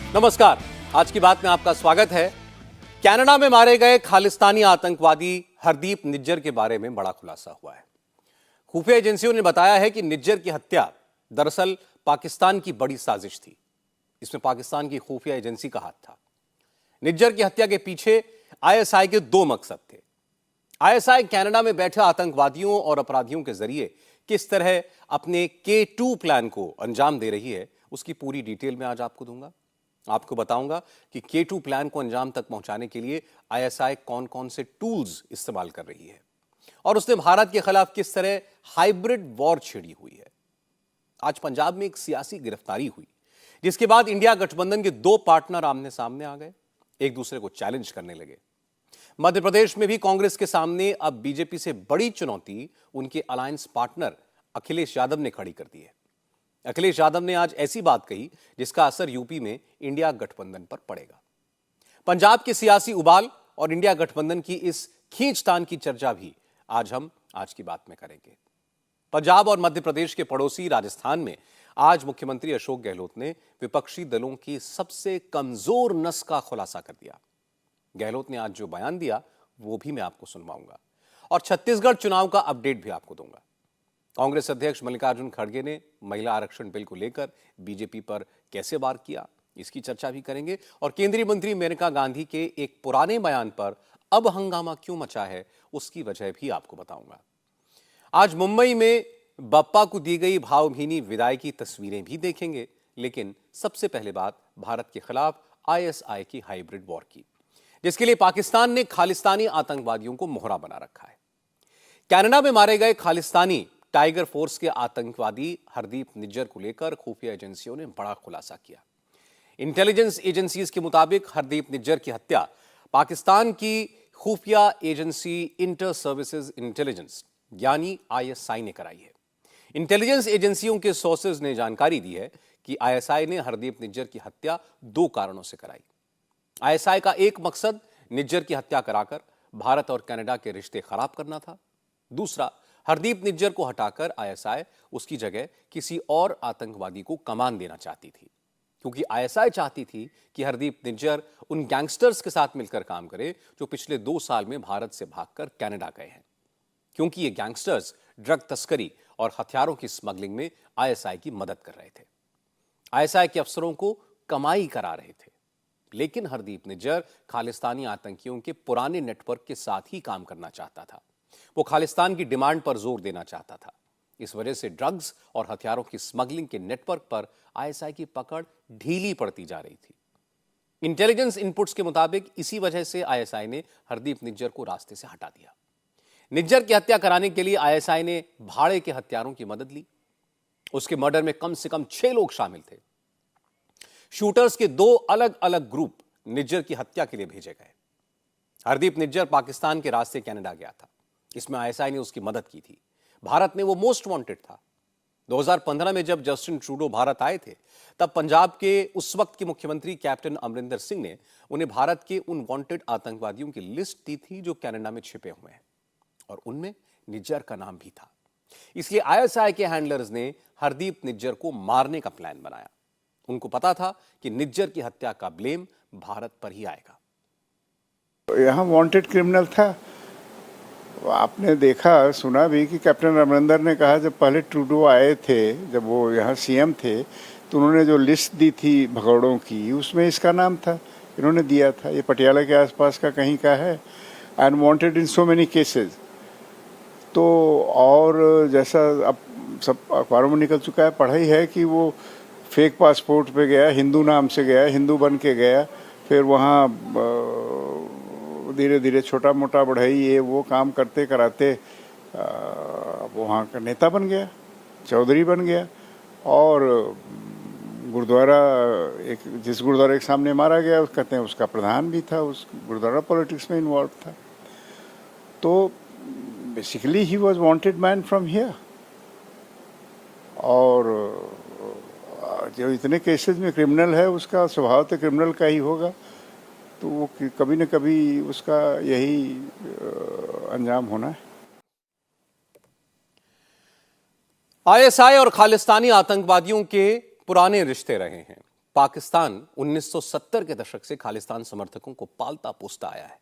नमस्कार, आज की बात में आपका स्वागत है। कनाडा में मारे गए खालिस्तानी आतंकवादी हरदीप निज्जर के बारे में बड़ा खुलासा हुआ है। खुफिया एजेंसियों ने बताया है कि निज्जर की हत्या दरअसल पाकिस्तान की बड़ी साजिश थी। इसमें पाकिस्तान की खुफिया एजेंसी का हाथ था। निज्जर की हत्या के पीछे आईएसआई के दो मकसद थे। आईएसआई कनाडा में बैठे आतंकवादियों और अपराधियों के जरिए किस तरह अपने K2 प्लान को अंजाम दे रही है, उसकी पूरी डिटेल में आज आपको दूंगा। आपको बताऊंगा कि K2 प्लान को अंजाम तक पहुंचाने के लिए आईएसआई कौन कौन से टूल्स इस्तेमाल कर रही है और उसने भारत के खिलाफ किस तरह हाइब्रिड वॉर छेड़ी हुई है। आज पंजाब में एक सियासी गिरफ्तारी हुई, जिसके बाद इंडिया गठबंधन के दो पार्टनर आमने सामने आ गए, एक दूसरे को चैलेंज करने लगे। मध्य प्रदेश में भी कांग्रेस के सामने अब बीजेपी से बड़ी चुनौती उनके अलायंस पार्टनर अखिलेश यादव ने खड़ी कर दी है। अखिलेश यादव ने आज ऐसी बात कही जिसका असर यूपी में इंडिया गठबंधन पर पड़ेगा। पंजाब के सियासी उबाल और इंडिया गठबंधन की इस खींचतान की चर्चा भी हम आज की बात में करेंगे। पंजाब और मध्य प्रदेश के पड़ोसी राजस्थान में आज मुख्यमंत्री अशोक गहलोत ने विपक्षी दलों की सबसे कमजोर नस का खुलासा कर दिया। गहलोत ने आज जो बयान दिया वो भी मैं आपको सुनवाऊंगा और छत्तीसगढ़ चुनाव का अपडेट भी आपको दूंगा। कांग्रेस अध्यक्ष मल्लिकार्जुन खड़गे ने महिला आरक्षण बिल को लेकर बीजेपी पर कैसे वार किया, इसकी चर्चा भी करेंगे और केंद्रीय मंत्री मेनका गांधी के एक पुराने बयान पर अब हंगामा क्यों मचा है, उसकी वजह भी आपको बताऊंगा। आज मुंबई में बप्पा को दी गई भावभीनी विदाई की तस्वीरें भी देखेंगे, लेकिन सबसे पहले बात भारत के खिलाफ आईएसआई की हाइब्रिड वॉर की, जिसके लिए पाकिस्तान ने खालिस्तानी आतंकवादियों को मोहरा बना रखा है। कनाडा में मारे गए खालिस्तानी टाइगर फोर्स के आतंकवादी हरदीप निज्जर को लेकर खुफिया एजेंसियों ने बड़ा खुलासा किया। इंटेलिजेंस एजेंसीज के मुताबिक हरदीप निज्जर की हत्या पाकिस्तान की खुफिया एजेंसी इंटर सर्विसेज इंटेलिजेंस यानी आईएसआई ने कराई है। इंटेलिजेंस एजेंसियों के सोर्सेज ने जानकारी दी है कि आईएसआई ने हरदीप निज्जर की हत्या दो कारणों से कराई। आईएसआई का एक मकसद निज्जर की हत्या कराकर भारत और कनाडा के रिश्ते खराब करना था। दूसरा, हरदीप निज्जर को हटाकर आईएसआई उसकी जगह किसी और आतंकवादी को कमान देना चाहती थी, क्योंकि आईएसआई चाहती थी कि हरदीप निज्जर उन गैंगस्टर्स के साथ मिलकर काम करे जो पिछले 2 साल में भारत से भागकर कनाडा गए हैं, क्योंकि ये गैंगस्टर्स ड्रग तस्करी और हथियारों की स्मगलिंग में आईएसआई की मदद कर रहे थे। आईएसआई के अफसरों को कमाई करा रहे थे, लेकिन हरदीप निज्जर खालिस्तानी आतंकियों के पुराने नेटवर्क के साथ ही काम करना चाहता था। वो खालिस्तान की डिमांड पर जोर देना चाहता था। इस वजह से ड्रग्स और हथियारों की स्मगलिंग के नेटवर्क पर आईएसआई की पकड़ ढीली पड़ती जा रही थी। इंटेलिजेंस इनपुट्स के मुताबिक इसी वजह से आईएसआई ने हरदीप निज्जर को रास्ते से हटा दिया। निज्जर की हत्या कराने के लिए आईएसआई ने भाड़े के हत्यारों की मदद ली। उसके मर्डर में कम से कम 6 लोग शामिल थे। शूटर्स के 2 अलग अलग ग्रुप निज्जर की हत्या के लिए भेजे गए। हरदीप निज्जर पाकिस्तान के रास्ते कनाडा गया था। इसमें आईएसआई ने उसकी मदद की थी। भारत में वो मोस्ट वांटेड था। 2015 में जब जस्टिन ट्रूडो भारत आए थे, तब पंजाब के उस वक्त के मुख्यमंत्री कैप्टन अमरिंदर सिंह ने उन्हें भारत के उन वांटेड आतंकवादियों की लिस्ट दी थी जो कनाडा में छिपे हुए हैं, और उनमें निज्जर का नाम भी था। इसलिए आईएसआई के हैंडलर्स ने हरदीप निज्जर को मारने का प्लान बनाया। उनको पता था कि निज्जर की हत्या का ब्लेम भारत पर ही आएगा। यहाँ वांटेड क्रिमिनल था। आपने देखा सुना भी कि कैप्टन अमरिंदर ने कहा, जब पहले ट्रूडो आए थे, जब वो यहाँ सीएम थे, तो उन्होंने जो लिस्ट दी थी भगौड़ों की, उसमें इसका नाम था, इन्होंने दिया था। ये पटियाला के आसपास का कहीं का है, and wanted in so many cases. तो और जैसा अब सब अखबारों में निकल चुका है, पढ़ाई है कि वो फेक पासपोर्ट पे गया, हिंदू नाम से गया, हिंदू बन के गया, फिर वहाँ धीरे धीरे छोटा मोटा बढ़ाई ये वो काम करते कराते वहाँ का नेता बन गया, चौधरी बन गया। और गुरुद्वारा जिस गुरुद्वारे के सामने मारा गया, कहते हैं उसका प्रधान भी था, उस गुरुद्वारा पॉलिटिक्स में इन्वॉल्व था। तो basically he was wanted man from here. और जो इतने केसेस में क्रिमिनल है, उसका स्वभाव तो क्रिमिनल का ही होगा, तो वो कभी न कभी उसका यही अंजाम होना है। आईएसआई और खालिस्तानी आतंकवादियों के पुराने रिश्ते रहे हैं। पाकिस्तान 1970 के दशक से खालिस्तान समर्थकों को पालता पोसता आया है।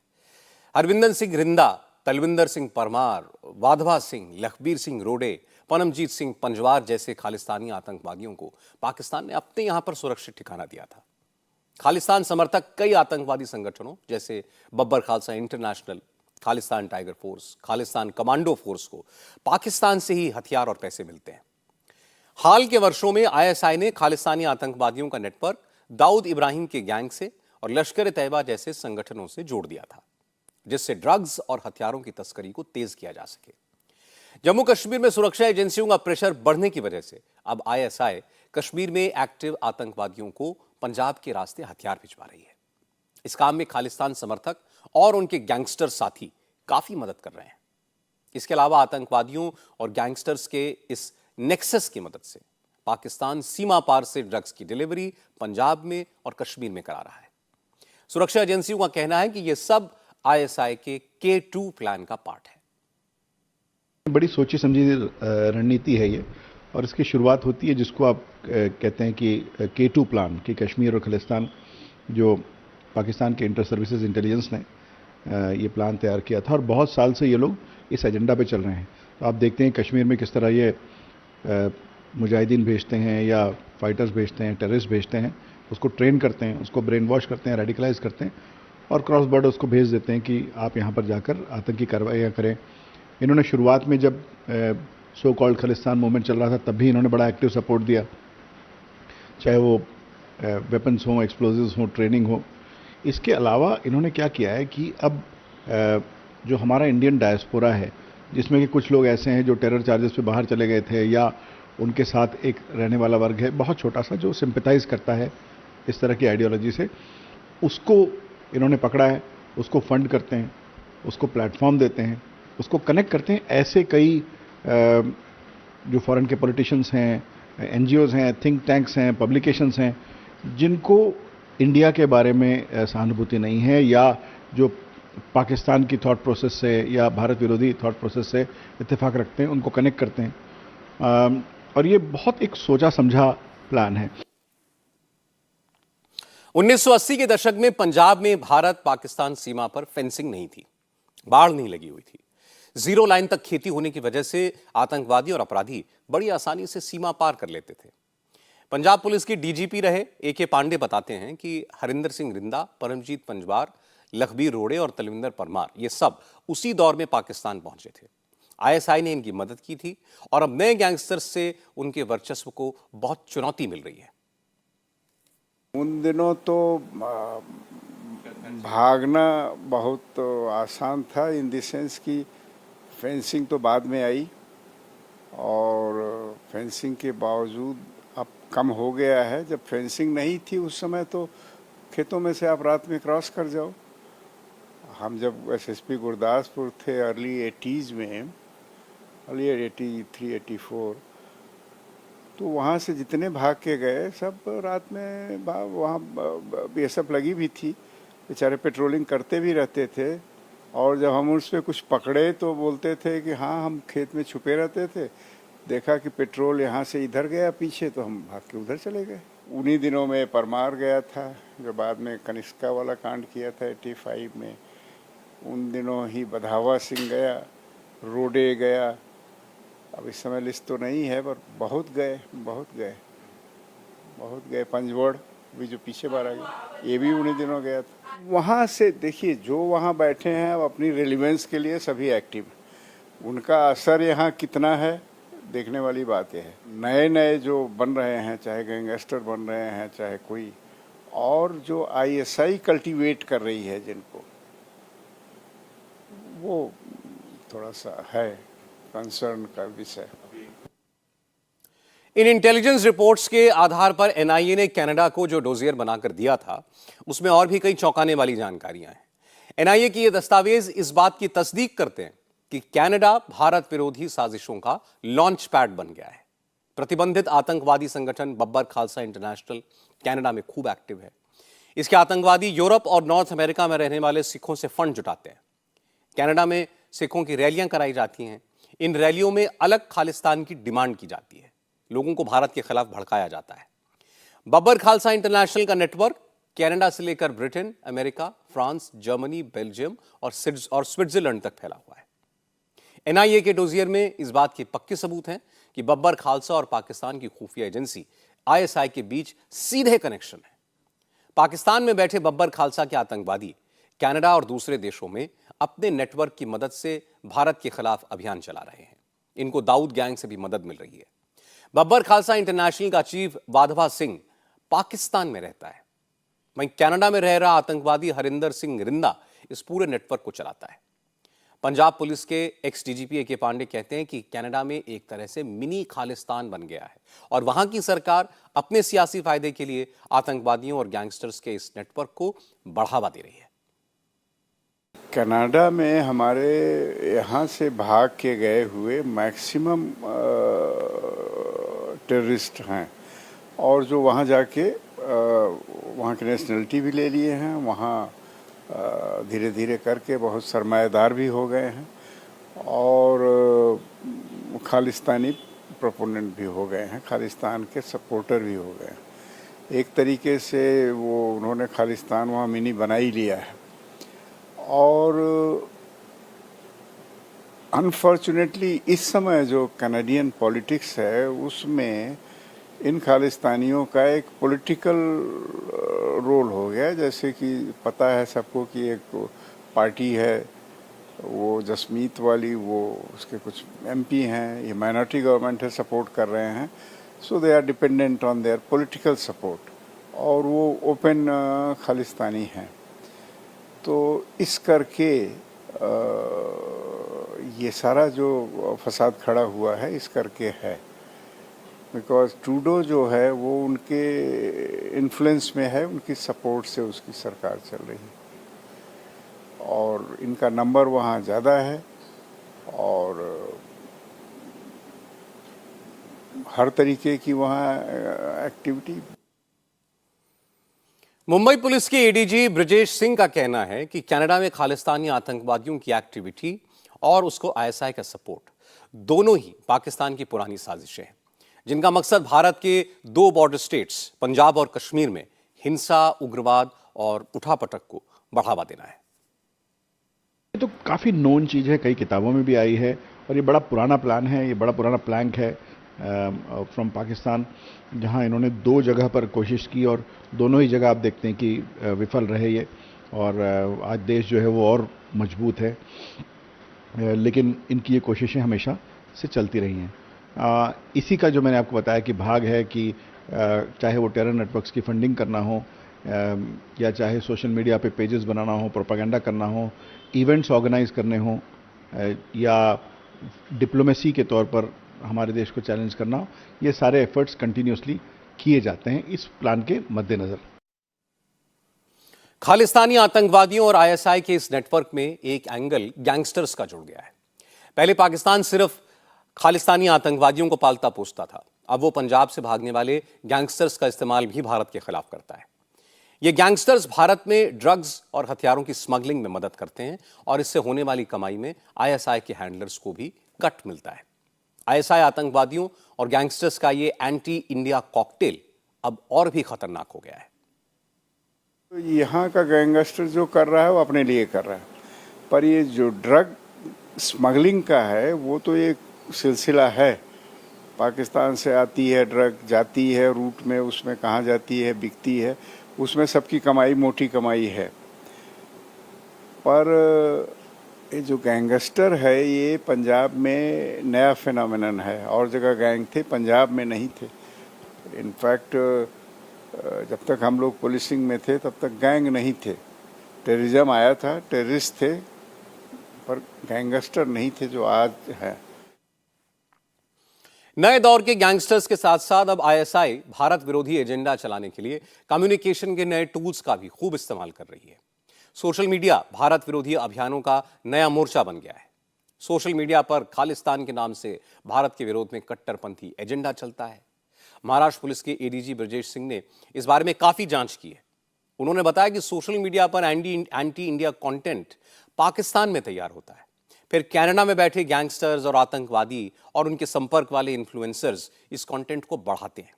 हरविंदर सिंह रिंदा, तलविंदर सिंह परमार, वाधवा सिंह, लखबीर सिंह रोडे, परमजीत सिंह पंजवार जैसे खालिस्तानी आतंकवादियों को पाकिस्तान ने अपने यहां पर सुरक्षित ठिकाना दिया था। खालिस्तान समर्थक कई आतंकवादी संगठनों जैसे Babbar Khalsa international, Khalistan tiger force, Khalistan commando force को पाकिस्तान से ही हथियार और पैसे मिलते हैं। हाल के वर्षों में आईएसआई ने खालिस्तानी आतंकवादियों का नेटवर्क दाऊद इब्राहिम के गैंग से और लश्कर तैयबा जैसे संगठनों से जोड़ दिया था, जिससे ड्रग्स और हथियारों की तस्करी को तेज किया जा सके। जम्मू कश्मीर में सुरक्षा एजेंसियों का प्रेशर बढ़ने की वजह से अब आईएसआई कश्मीर में एक्टिव आतंकवादियों को पंजाब के रास्ते हथियार भिजवा रही है। इस काम में खालिस्तान समर्थक और उनके गैंगस्टर साथी काफी मदद कर रहे हैं। इसके अलावा आतंकवादियों और गैंगस्टर्स के इस नेक्सस की मदद से पाकिस्तान सीमा पार से ड्रग्स की डिलीवरी पंजाब में और कश्मीर में करा रहा है। सुरक्षा एजेंसियों का कहना है कि यह सब आईएसआई के K2 प्लान का पार्ट है। बड़ी सोची समझी रणनीति है ये, और इसकी शुरुआत होती है जिसको आप कहते हैं कि K2 प्लान, कि कश्मीर और खालिस्तान, जो पाकिस्तान के इंटर सर्विसेज इंटेलिजेंस ने ये प्लान तैयार किया था और बहुत साल से ये लोग इस एजेंडा पे चल रहे हैं। तो आप देखते हैं कश्मीर में किस तरह ये मुजाहिदीन भेजते हैं या फाइटर्स भेजते हैं, टेररिस्ट भेजते हैं, उसको ट्रेन करते हैं, उसको ब्रेन वॉश करते हैं, रेडिकलाइज करते हैं और क्रॉस बॉर्डर उसको भेज देते हैं कि आप यहाँ पर जाकर आतंकी कार्रवाइयाँ करें। इन्होंने शुरुआत में जब सो कॉल्ड खालिस्तान मूवमेंट चल रहा था तब भी इन्होंने बड़ा एक्टिव सपोर्ट दिया, चाहे वो वेपन्स हों, एक्सप्लोजिव्स हों, ट्रेनिंग हो। इसके अलावा इन्होंने क्या किया है कि अब जो हमारा इंडियन डायस्पोरा है, जिसमें कि कुछ लोग ऐसे हैं जो टेरर चार्जेस पे बाहर चले गए थे या उनके साथ एक रहने वाला वर्ग है बहुत छोटा सा जो सिंपैथाइज करता है इस तरह की आइडियोलॉजी से, उसको इन्होंने पकड़ा है, उसको फंड करते हैं, उसको प्लेटफॉर्म देते हैं, उसको कनेक्ट करते हैं। ऐसे कई जो फॉरेन के पॉलिटिशियंस हैं, एनजीओज हैं, थिंक टैंक्स हैं, पब्लिकेशंस हैं, जिनको इंडिया के बारे में सहानुभूति नहीं है या जो पाकिस्तान की थॉट प्रोसेस से या भारत विरोधी थॉट प्रोसेस से इत्तेफाक रखते हैं, उनको कनेक्ट करते हैं। और ये बहुत एक सोचा समझा प्लान है। 1980 के दशक में पंजाब में भारत पाकिस्तान सीमा पर फेंसिंग नहीं थी, बाढ़ नहीं लगी हुई थी, जीरो लाइन तक खेती होने की वजह से आतंकवादी और अपराधी बड़ी आसानी से सीमा पार कर लेते थे। पंजाब पुलिस के डीजीपी रहे AK पांडे बताते हैं कि हरिंदर सिंह रिंदा, परमजीत पंजवार, लखबीर रोडे और तलविंदर परमार ये सब उसी दौर में पाकिस्तान पहुंचे थे। आईएसआई ने इनकी मदद की थी और अब नए गैंगस्टर्स से उनके वर्चस्व को बहुत चुनौती मिल रही है। उन दिनों तो भागना बहुत आसान था, इन द सेंस की फेंसिंग तो बाद में आई और फेंसिंग के बावजूद अब कम हो गया है। जब फेंसिंग नहीं थी उस समय तो खेतों में से आप रात में क्रॉस कर जाओ। हम जब एसएसपी गुरदासपुर थे अर्ली 80s में, अर्ली 83, 84, तो वहाँ से जितने भाग के गए सब रात में वहाँ BSF लगी भी थी, बेचारे पेट्रोलिंग करते भी रहते थे। और जब हम उस पर कुछ पकड़े तो बोलते थे कि हाँ हम खेत में छुपे रहते थे, देखा कि पेट्रोल यहाँ से इधर गया पीछे तो हम भाग के उधर चले गए। उन्हीं दिनों में परमार गया था जो बाद में कनिष्का वाला कांड किया था 85 में। उन दिनों ही बधावा सिंह गया, रोडे गया। अब इस समय लिस्ट तो नहीं है पर बहुत गए, बहुत गए, बहुत गए। पंजवड़ भी जो पीछे बार आ गया, ये भी उन्हीं दिनों गया था। वहाँ से देखिए जो वहाँ बैठे हैं अब अपनी रेलिवेंस के लिए सभी एक्टिव, उनका असर यहाँ कितना है देखने वाली बात है। नए नए जो बन रहे हैं, चाहे गैंगस्टर बन रहे हैं, चाहे कोई और, जो आईएसआई कल्टीवेट कर रही है जिनको, वो थोड़ा सा है कंसर्न का विषय। इन इंटेलिजेंस रिपोर्ट्स के आधार पर एनआईए ने कनाडा को जो डोजियर बनाकर दिया था उसमें और भी कई चौंकाने वाली जानकारियां हैं। एनआईए की ये दस्तावेज इस बात की तस्दीक करते हैं कि कनाडा भारत विरोधी साजिशों का लॉन्च पैड बन गया है। प्रतिबंधित आतंकवादी संगठन बब्बर खालसा इंटरनेशनल कनाडा में खूब एक्टिव है। इसके आतंकवादी यूरोप और नॉर्थ अमेरिका में रहने वाले सिखों से फंड जुटाते हैं। कनाडा में सिखों की रैलियां कराई जाती हैं। इन रैलियों में अलग खालिस्तान की डिमांड की जाती है, लोगों को भारत के खिलाफ भड़काया जाता है। बब्बर खालसा इंटरनेशनल का नेटवर्क कनाडा से लेकर Britain, America, France, Germany, Belgium और स्विट्जरलैंड तक फैला हुआ है। एनआईए के डोजियर में इस बात के पक्के सबूत हैं कि बब्बर खालसा और पाकिस्तान की खुफिया एजेंसी आईएसआई के बीच सीधे कनेक्शन है। पाकिस्तान में बैठे बब्बर खालसा के आतंकवादी कनाडा और दूसरे देशों में अपने नेटवर्क की मदद से भारत के खिलाफ अभियान चला रहे हैं। इनको दाऊद गैंग से भी मदद मिल रही है। बब्बर खालसा इंटरनेशनल का चीफ वाधवा सिंह पाकिस्तान में रहता है। वहीं कनाडा में रह रहा आतंकवादी हरिंदर सिंह रिंदा इस पूरे नेटवर्क को चलाता है। पंजाब पुलिस के एक्स डीजीपी ए.के. पांडे कहते हैं कि कनाडा में एक तरह से मिनी खालिस्तान बन गया है और वहां की सरकार अपने सियासी फायदे के लिए आतंकवादियों और गैंगस्टर्स के इस नेटवर्क को बढ़ावा दे रही है। कनाडा में हमारे यहाँ से भाग के गए हुए मैक्सिमम टेररिस्ट हैं और जो वहाँ जाके वहाँ की नेशनलिटी भी ले लिए हैं, वहाँ धीरे धीरे करके बहुत सरमाएदार भी हो गए हैं और खालिस्तानी प्रोपोनेंट भी हो गए हैं, खालिस्तान के सपोर्टर भी हो गए हैं। एक तरीके से वो उन्होंने खालिस्तान वहाँ मिनी बना ही लिया है और अनफॉर्चुनेटली इस समय जो कनाडियन पॉलिटिक्स है उसमें इन खालिस्तानियों का एक पॉलिटिकल रोल हो गया। जैसे कि पता है सबको कि एक पार्टी है वो जसमीत वाली, वो उसके कुछ एमपी हैं, ये माइनॉरिटी गवर्नमेंट है, सपोर्ट कर रहे हैं, so they are dependent on their political support और वो ओपन खालिस्तानी हैं। तो इस करके ये सारा जो फसाद खड़ा हुआ है इस करके है, बिकॉज ट्रूडो जो है वो उनके इन्फ्लुएंस में है, उनकी सपोर्ट से उसकी सरकार चल रही है और इनका नंबर वहाँ ज़्यादा है और हर तरीके की वहाँ एक्टिविटी। मुंबई पुलिस के एडीजी ब्रजेश सिंह का कहना है कि कनाडा में खालिस्तानी आतंकवादियों की एक्टिविटी और उसको आईएसआई का सपोर्ट दोनों ही पाकिस्तान की पुरानी साजिशें हैं, जिनका मकसद भारत के दो बॉर्डर स्टेट्स पंजाब और कश्मीर में हिंसा, उग्रवाद और उठापटक को बढ़ावा देना है। ये तो काफ़ी नोन चीज़ है, कई किताबों में भी आई है और ये बड़ा पुराना प्लान है, ये बड़ा पुराना प्लैंक है फ्रॉम पाकिस्तान, जहां इन्होंने दो जगह पर कोशिश की और दोनों ही जगह आप देखते हैं कि विफल रहे ये और आज देश जो है वो और मजबूत है, लेकिन इनकी ये कोशिशें हमेशा से चलती रही हैं। इसी का जो मैंने आपको बताया कि भाग है कि चाहे वो टेरर नेटवर्क्स की फंडिंग करना हो या चाहे सोशल मीडिया पे पेजेस बनाना हो, प्रोपागेंडा करना हो, इवेंट्स ऑर्गेनाइज करने हो या डिप्लोमेसी के तौर पर हमारे देश को चैलेंज करना हो, ये सारे एफर्ट्स कंटिन्यूसली किए जाते हैं इस प्लान के मद्देनजर। खालिस्तानी आतंकवादियों और आईएसआई के इस नेटवर्क में एक एंगल गैंगस्टर्स का जुड़ गया है। पहले पाकिस्तान सिर्फ खालिस्तानी आतंकवादियों को पालता पोसता था, अब वो पंजाब से भागने वाले गैंगस्टर्स का इस्तेमाल भी भारत के खिलाफ करता है। ये गैंगस्टर्स भारत में ड्रग्स और हथियारों की स्मगलिंग में मदद करते हैं और इससे होने वाली कमाई में आईएसआई के हैंडलर्स को भी कट मिलता है। आईएसआई आतंकवादियों और गैंगस्टर्स का ये एंटी इंडिया कॉकटेल अब और भी खतरनाक हो गया है। तो यहाँ का गैंगस्टर जो कर रहा है वो अपने लिए कर रहा है, पर ये जो ड्रग स्मगलिंग का है वो तो एक सिलसिला है। पाकिस्तान से आती है ड्रग, जाती है रूट में, उसमें कहाँ जाती है, बिकती है, उसमें सबकी कमाई मोटी कमाई है। पर ये जो गैंगस्टर है ये पंजाब में नया फिनोमेनन है, और जगह गैंग थे, पंजाब में नहीं थे। इनफैक्ट जब तक हम लोग पुलिसिंग में थे तब तक गैंग नहीं थे, टेररिज्म आया था, टेररिस्ट थे, पर गैंगस्टर नहीं थे जो आज है। नए दौर के गैंगस्टर्स के साथ साथ अब आईएसआई भारत विरोधी एजेंडा चलाने के लिए कम्युनिकेशन के नए टूल्स का भी खूब इस्तेमाल कर रही है। सोशल मीडिया भारत विरोधी अभियानों का नया मोर्चा बन गया है। सोशल मीडिया पर खालिस्तान के नाम से भारत के विरोध में कट्टरपंथी एजेंडा चलता है। महाराष्ट्र पुलिस के एडीजी ब्रजेश सिंह ने इस बारे में काफी जांच की है। उन्होंने बताया कि सोशल मीडिया पर एंटी इंडिया कंटेंट पाकिस्तान में तैयार होता है, फिर कनाडा में बैठे गैंगस्टर्स और आतंकवादी और उनके संपर्क वाले इन्फ्लुएंसर्स इस कंटेंट को बढ़ाते हैं।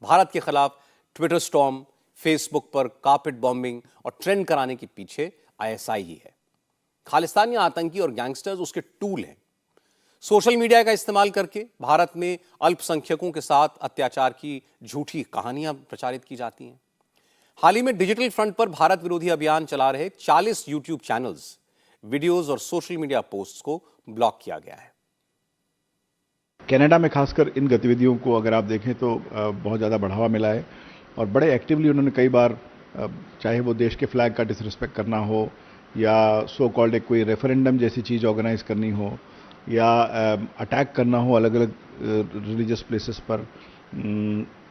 भारत के खिलाफ ट्विटर स्टॉर्म, फेसबुक पर कारपेट बॉम्बिंग और ट्रेंड कराने के पीछे आईएसआई ही है। खालिस्तानी आतंकी और गैंगस्टर्स उसके टूल हैं। सोशल मीडिया का इस्तेमाल करके भारत में अल्पसंख्यकों के साथ अत्याचार की झूठी कहानियां प्रचारित की जाती हैं। हाल ही में डिजिटल फ्रंट पर भारत विरोधी अभियान चला रहे 40 यूट्यूब चैनल्स, वीडियोस और सोशल मीडिया पोस्ट्स को ब्लॉक किया गया है। कनाडा में खासकर इन गतिविधियों को अगर आप देखें तो बहुत ज़्यादा बढ़ावा मिला है और बड़े एक्टिवली उन्होंने कई बार, चाहे वो देश के फ्लैग का डिसरिस्पेक्ट करना हो या सो कॉल्ड एक कोई रेफरेंडम जैसी चीज़ ऑर्गेनाइज करनी हो या अटैक करना हो अलग अलग रिलीजियस प्लेसेस पर,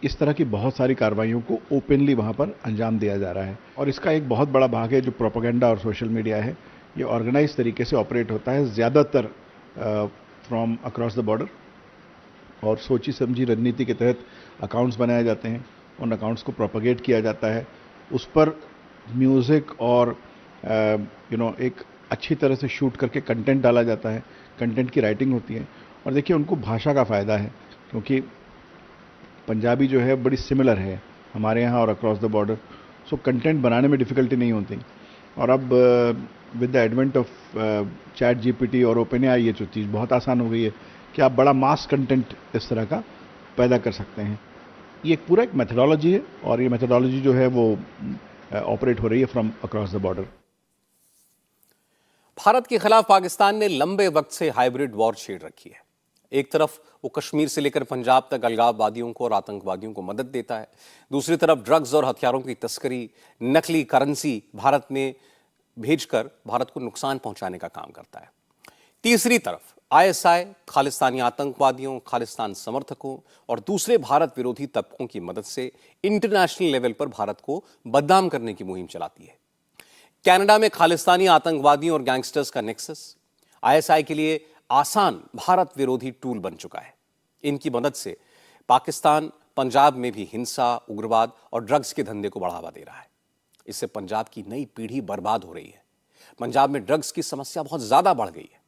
इस तरह की बहुत सारी कार्रवाइयों को ओपनली वहाँ पर अंजाम दिया जा रहा है। और इसका एक बहुत बड़ा भाग है जो प्रोपेगेंडा और सोशल मीडिया है, ये ऑर्गेनाइज तरीके से ऑपरेट होता है, ज़्यादातर फ्रॉम अक्रॉस द बॉर्डर, और सोची समझी रणनीति के तहत अकाउंट्स बनाए जाते हैं, उन अकाउंट्स को प्रोपेगेट किया जाता है, उस पर म्यूज़िक और एक अच्छी तरह से शूट करके कंटेंट डाला जाता है, कंटेंट की राइटिंग होती है। और देखिए उनको भाषा का फ़ायदा है क्योंकि पंजाबी जो है बड़ी सिमिलर है हमारे यहाँ और across the border, so content बनाने में डिफ़िकल्टी नहीं होती। और अब with the advent of chat GPT और ओपन एआई ये जो चीज़ बहुत आसान हो गई है कि आप बड़ा मास कंटेंट इस तरह का पैदा कर सकते हैं। ये एक पूरा एक मेथडोलॉजी है और ये मेथडोलॉजी जो है वो ऑपरेट हो रही है from across the border. Bharat के खिलाफ पाकिस्तान ने लंबे वक्त से हाइब्रिड वॉर छेड़ रखी है। एक तरफ वो कश्मीर से लेकर पंजाब तक अलगाववादियों को और आतंकवादियों को मदद देता है, दूसरी तरफ ड्रग्स और हथियारों की तस्करी, नकली करेंसी भारत में भेजकर भारत को नुकसान पहुंचाने का काम करता है। तीसरी तरफ आईएसआई खालिस्तानी आतंकवादियों, खालिस्तान समर्थकों और दूसरे भारत विरोधी तबकों की मदद से इंटरनेशनल लेवल पर भारत को बदनाम करने की मुहिम चलाती है। कनाडा में खालिस्तानी आतंकवादियों और गैंगस्टर्स का नेक्सस आईएसआई के लिए आसान भारत विरोधी टूल बन चुका है। इनकी मदद से पाकिस्तान पंजाब में भी हिंसा, उग्रवाद और ड्रग्स के धंधे को बढ़ावा दे रहा है। इससे पंजाब की नई पीढ़ी बर्बाद हो रही है। पंजाब में ड्रग्स की समस्या बहुत ज्यादा बढ़ गई है।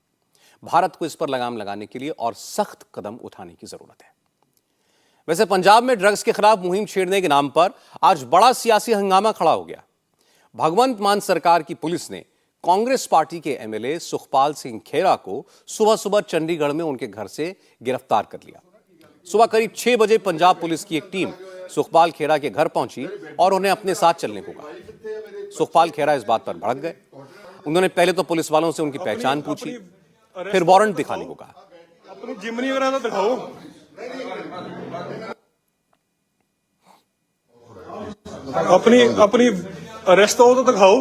भारत को इस पर लगाम लगाने के लिए और सख्त कदम उठाने की जरूरत है। वैसे पंजाब में ड्रग्स के खिलाफ मुहिम छेड़ने के नाम पर आज बड़ा सियासी हंगामा खड़ा हो गया। भगवंत मान सरकार की पुलिस ने कांग्रेस पार्टी के एमएलए सुखपाल सिंह खेरा को सुबह सुबह चंडीगढ़ में उनके घर से गिरफ्तार कर लिया। सुबह करीब 6 बजे पंजाब पुलिस की एक टीम सुखपाल खेरा के घर पहुंची और उन्हें अपने साथ चलने को कहा। सुखपाल खेरा इस बात पर भड़क गए। उन्होंने पहले तो पुलिस वालों से उनकी पहचान पूछी, फिर वारंट दिखाने को कहा। अपनी जिमनी वगैरह तो दिखाओ, अपनी अरेस्ट हो तो दिखाओ,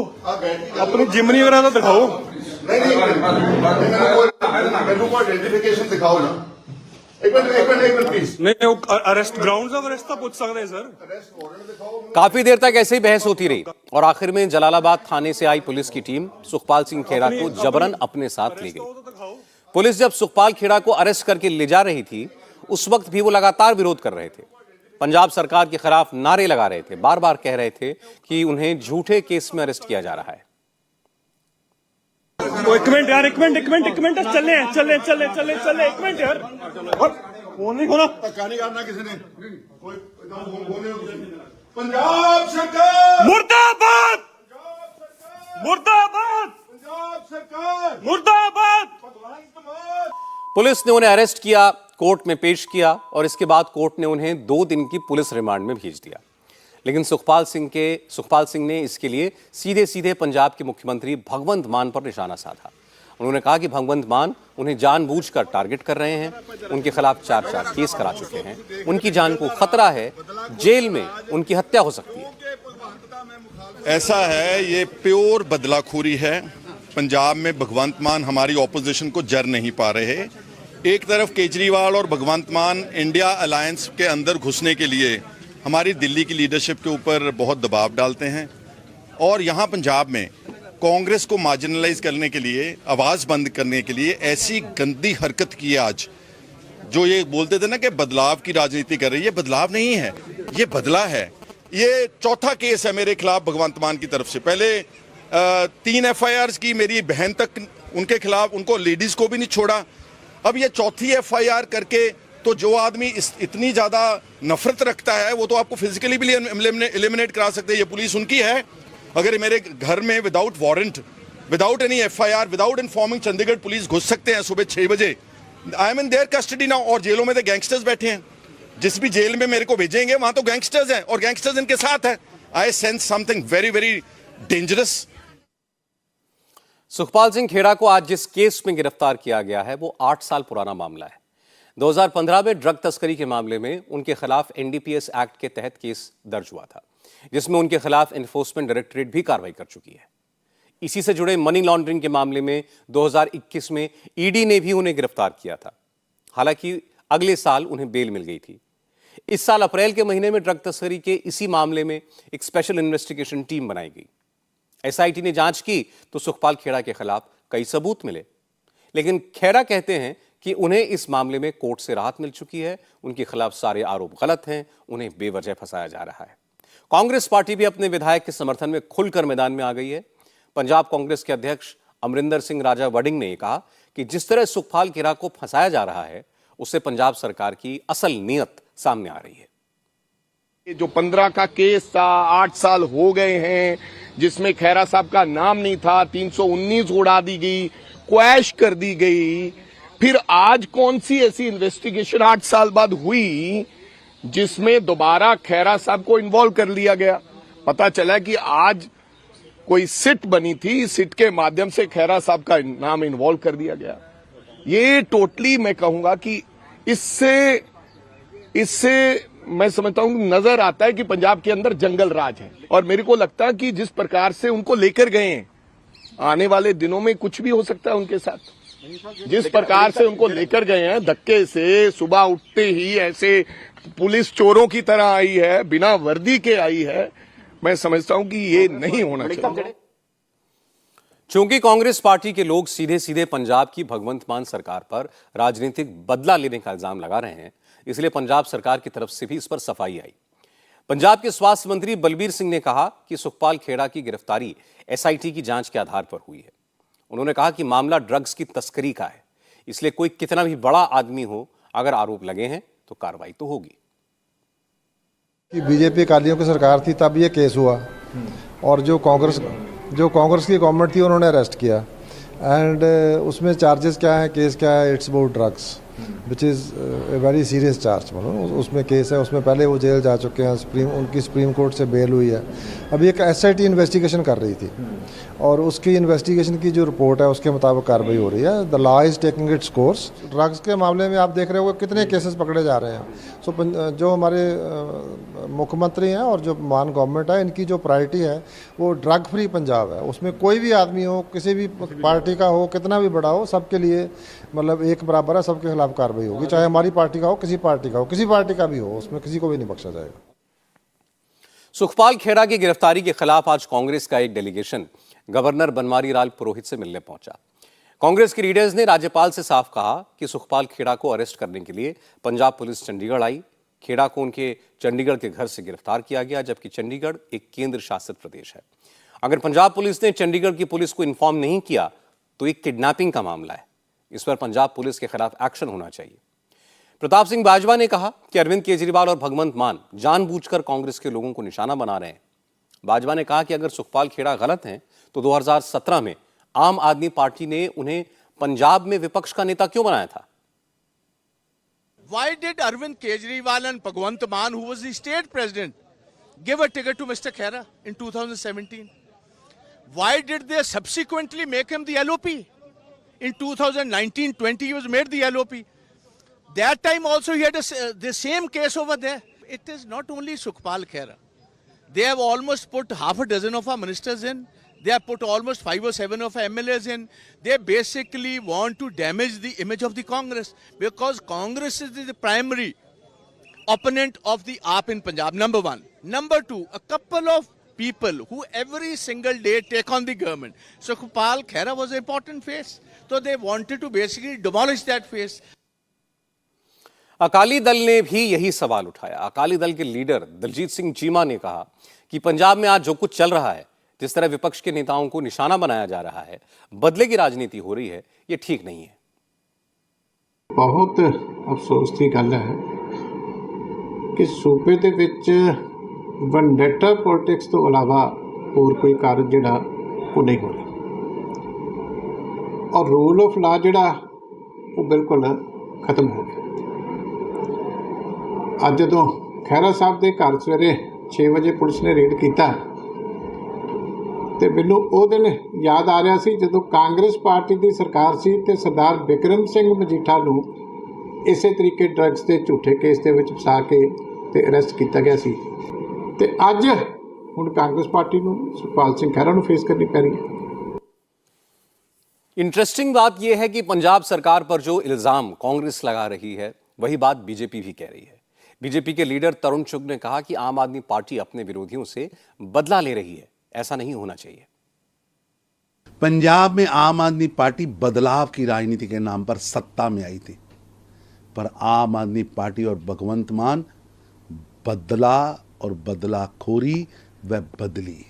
अपनी जिमनी वगैरह तो दिखाओ। आइडेंटिफिकेशन दिखाओ ना। एक मिनट प्लीज। नहीं, अरेस्ट ग्राउंड ऑफ अरेस्ट तो पूछ सकते हैं सर। काफी देर तक ऐसे ही बहस होती रही और आखिर में जलालाबाद थाने से आई पुलिस की टीम सुखपाल सिंह खेरा को जबरन अपने साथ ले गई। पुलिस जब सुखपाल खेरा को अरेस्ट करके ले जा रही थी, उस वक्त भी वो लगातार विरोध कर रहे थे। पंजाब सरकार के खिलाफ नारे लगा रहे थे, बार बार कह रहे थे कि उन्हें झूठे केस में अरेस्ट किया जा रहा है। एक मिनट यार, एक मिनट चले एक मिनट यार। फोन नहीं खोला, धक्का नहीं करना किसी ने। पंजाब सरकार मुर्दाबाद, मुर्दाबाद, पंजाब सरकार मुर्दाबाद। भगवंत मान। पुलिस ने उन्हें अरेस्ट किया, कोर्ट में पेश किया और इसके बाद कोर्ट ने उन्हें 2 दिन की पुलिस रिमांड में भेज दिया। लेकिन सुखपाल सिंह ने इसके लिए सीधे सीधे पंजाब के मुख्यमंत्री भगवंत मान पर निशाना साधा। उन्होंने कहा कि भगवंत मान उन्हें जानबूझकर टारगेट कर रहे हैं, उनके खिलाफ 4 केस करा चुके हैं, उनकी जान को खतरा है, जेल में उनकी हत्या हो सकती है। ऐसा है, ये प्योर बदलाखोरी है। पंजाब में भगवंत मान हमारी ऑपोजिशन को जर नहीं पा रहे। एक तरफ केजरीवाल और भगवंत मान इंडिया अलायंस के अंदर घुसने के लिए हमारी दिल्ली की लीडरशिप के ऊपर बहुत दबाव डालते हैं और यहाँ पंजाब में कांग्रेस को मार्जिनलाइज करने के लिए, आवाज़ बंद करने के लिए ऐसी गंदी हरकत की है आज। जो ये बोलते थे ना कि बदलाव की राजनीति कर रही है, बदलाव नहीं है, ये बदला है। ये चौथा केस है मेरे खिलाफ भगवंत मान की तरफ से। पहले 3 FIRs की, मेरी बहन तक उनके खिलाफ, उनको लेडीज को भी नहीं छोड़ा। अब ये चौथी FIR करके तो जो आदमी इतनी ज्यादा नफरत रखता है वो तो आपको फिजिकली भी एलिमिनेट करा सकते हैं। ये पुलिस उनकी है। अगर मेरे घर में without warrant, without any FIR, without informing Chandigarh police घुस सकते हैं सुबह 6 बजे। I am in their custody now. और जेलों में तो गैंगस्टर्स बैठे हैं। जिस भी जेल में मेरे को भेजेंगे वहां तो गैंगस्टर्स हैं और गैंगस्टर्स इनके साथ हैं। I sense something very very dangerous. Sukhpal Singh Khaira को आज जिस केस में गिरफ्तार किया गया है वो 8 साल पुराना मामला है। 2015 में ड्रग तस्करी के मामले में उनके खिलाफ NDPS एक्ट के तहत केस दर्ज हुआ था, जिसमें उनके खिलाफ एनफोर्समेंट डायरेक्टरेट भी कार्रवाई कर चुकी है। इसी से जुड़े मनी लॉन्ड्रिंग के मामले में 2021 में ED ने भी उन्हें गिरफ्तार किया था। हालांकि अगले साल उन्हें बेल मिल गई थी। इस साल अप्रैल के महीने में ड्रग तस्करी के इसी मामले में एक स्पेशल इन्वेस्टिगेशन टीम बनाई गई। SIT ने जांच की तो सुखपाल खेड़ा के खिलाफ कई सबूत मिले, लेकिन खेड़ा कहते हैं कि उन्हें इस मामले में कोर्ट से राहत मिल चुकी है। उनके खिलाफ सारे आरोप गलत हैं, उन्हें बेवजह फंसाया जा रहा है। कांग्रेस पार्टी भी अपने विधायक के समर्थन में खुलकर मैदान में आ गई है। पंजाब कांग्रेस के अध्यक्ष अमरिंदर सिंह राजा वडिंग ने कहा कि जिस तरह सुखपाल खेड़ा को फंसाया जा रहा है उससे पंजाब सरकार की असल नीयत सामने आ रही है। ये जो 15 का केस था, 8 साल हो गए हैं, जिसमें खैरा साहब का नाम नहीं था, 319 उड़ा दी गई, क्वैश कर दी गई। फिर आज कौन सी ऐसी इन्वेस्टिगेशन 8 साल बाद हुई जिसमें दोबारा खैरा साहब को इन्वॉल्व कर लिया गया? पता चला कि आज कोई सिट बनी थी, सिट के माध्यम से खैरा साहब का नाम इन्वॉल्व कर दिया गया। ये टोटली मैं कहूंगा कि इससे मैं समझता हूं नजर आता है कि पंजाब के अंदर जंगल राज है। और मेरे को लगता है कि जिस प्रकार से उनको लेकर गए हैं, आने वाले दिनों में कुछ भी हो सकता है उनके साथ। जिस प्रकार से उनको लेकर गए हैं धक्के से, सुबह उठते ही ऐसे पुलिस चोरों की तरह आई है, बिना वर्दी के आई है, मैं समझता हूं कि ये नहीं होना चाहिए। चूंकि कांग्रेस पार्टी के लोग सीधे सीधे पंजाब की भगवंत मान सरकार पर राजनीतिक बदला लेने का इल्जाम लगा रहे हैं, इसलिए पंजाब सरकार की तरफ से भी इस पर सफाई आई। पंजाब के स्वास्थ्य मंत्री बलबीर सिंह ने कहा कि सुखपाल खेड़ा की गिरफ्तारी SIT की जांच के आधार पर हुई है। उन्होंने कहा कि मामला ड्रग्स की तस्करी का है, इसलिए कोई कितना भी बड़ा आदमी हो, अगर आरोप लगे हैं तो कार्रवाई तो होगी। कि बीजेपी अकालियों की सरकार थी तब ये केस हुआ, और जो कांग्रेस की गवर्नमेंट थी उन्होंने अरेस्ट किया। एंड उसमें चार्जेस क्या है, केस क्या है? It's about drugs which is a very serious charge. मतलब उसमें केस है, उसमें पहले वो जेल जा चुके हैं, उनकी सुप्रीम कोर्ट से बेल हुई है। अभी एक SIT इन्वेस्टिगेशन कर रही थी और उसकी इन्वेस्टिगेशन की जो रिपोर्ट है उसके मुताबिक कार्रवाई हो रही है। The law is taking its course. Drugs के मामले में आप देख रहे हो कितने केसेस पकड़े जा रहे हैं। सो जो हमारे मुख्यमंत्री हैं और जो मान गवर्नमेंट है, इनकी जो प्रायोरिटी है वो ड्रग फ्री पंजाब है। उसमें कोई भी आदमी हो, किसी भी पार्टी का हो, कितना भी बड़ा हो, सबके लिए मतलब एक बराबर है, सबके खिलाफ कार्रवाई होगी, चाहे हमारी पार्टी का हो, किसी पार्टी का हो, किसी पार्टी का भी हो, उसमें किसी को भी नहीं बख्शा जाएगा। सुखपाल खेड़ा की गिरफ्तारी के खिलाफ आज कांग्रेस का एक डेलीगेशन गवर्नर बनवारी लाल पुरोहित से मिलने पहुंचा। कांग्रेस के लीडर्स ने राज्यपाल से साफ कहा कि सुखपाल खेड़ा को अरेस्ट करने के लिए पंजाब पुलिस चंडीगढ़ आई। खेड़ा को उनके चंडीगढ़ के घर से गिरफ्तार किया गया, जबकि चंडीगढ़ एक केंद्र शासित प्रदेश है। अगर पंजाब पुलिस ने चंडीगढ़ की पुलिस को इन्फॉर्म नहीं किया तो एक किडनैपिंग का मामला है। इस पर पंजाब पुलिस के खिलाफ एक्शन होना चाहिए। प्रताप सिंह बाजवा ने कहा कि अरविंद केजरीवाल और भगवंत मान जानबूझकर कांग्रेस के लोगों को निशाना बना रहे हैं। बाजवा ने कहा कि अगर सुखपाल खेड़ा गलत हैं तो 2017 में आम आदमी पार्टी ने उन्हें पंजाब में विपक्ष का नेता क्यों बनाया था? Why did Arvind Kejriwal and Bhagwant Mann, who was the state president, give a ticket to Mr. Khera in 2017? Why did they subsequently make him the LOP? In 2019-20, he was made the LOP. That time also he had the same case over there. It is not only Sukhpal Khera. They have almost put half a dozen of our ministers in. They have put almost 5 or 7 of our MLAs in. They basically want to damage the image of the Congress, because Congress is the primary opponent of the AAP in Punjab, number one. Number two, a couple of people who every single day take on the government. Sukhpal Khera was an important face. So they wanted to basically demolish that face. Akali Dal ने भी यही सवाल उठाया। अकाली दल के leader Daljit Singh Cheema ने कहा कि पंजाब में आज जो कुछ चल रहा है, जिस तरह विपक्ष के नेताओं को निशाना बनाया जा रहा है, बदले की राजनीति हो रही है, ये ठीक नहीं है। ਬਹੁਤ ਅਫਸੋਸ ਦੀ ਗੱਲ ਹੈ ਕਿ ਸੂਬੇ ਦੇ ਵਿੱਚ ਵੈਂਡੇਟਾ ਪੋਲਿਟਿਕਸ ਤੋਂ ਇਲਾਵਾ ਹੋਰ ਕੋਈ ਕਾਰਜ ਜਿਹੜਾ ਉਹ ਨਹੀਂ ਹੋ ਰਿਹਾ ਔਰ ਰੂਲ ਆਫ ਲਾ ਜਿਹੜਾ ਉਹ ਬਿਲਕੁਲ ਖਤਮ ਹੋ ਗਿਆ। ਅੱਜ ਜਦੋਂ ਖਹਿਰਾ ਸਾਹਿਬ ਦੇ ਘਰ ਸਵੇਰੇ 6 ਵਜੇ ਪੁਲਿਸ ਨੇ ਰੇਡ ਕੀਤਾ ਤੇ ਮੈਨੂੰ ਉਹ ਦਿਨ ਯਾਦ ਆ ਰਿਹਾ ਸੀ ਜਦੋਂ ਕਾਂਗਰਸ ਪਾਰਟੀ ਦੀ ਸਰਕਾਰ ਸੀ ਤੇ ਸਰਦਾਰ ਬਿਕਰਮ ਸਿੰਘ ਮਜੀਠਾ ਨੂੰ ਇਸੇ ਤਰੀਕੇ ਡਰੱਗਸ ਦੇ ਝੂਠੇ ਕੇਸ ਦੇ ਵਿੱਚ ਫਸਾ ਕੇ ਤੇ ਅਰੈਸਟ ਕੀਤਾ ਗਿਆ ਸੀ ਤੇ ਅੱਜ ਹੁਣ ਕਾਂਗਰਸ ਪਾਰਟੀ ਨੂੰ ਸੁਖਪਾਲ ਸਿੰਘ ਖਹਿਰਾ ਨੂੰ ਫੇਸ करनी पै रही है। इंटरेस्टिंग बात यह है कि पंजाब सरकार पर जो इल्जाम कांग्रेस लगा रही है वही बात बीजेपी भी कह रही है। बीजेपी के लीडर तरुण चुग ने कहा कि आम आदमी पार्टी अपने विरोधियों से बदला ले रही है, ऐसा नहीं होना चाहिए। पंजाब में आम आदमी पार्टी बदलाव की राजनीति के नाम पर सत्ता में आई थी, पर आम आदमी पार्टी और भगवंत मान बदला और बदलाखोरी व बदली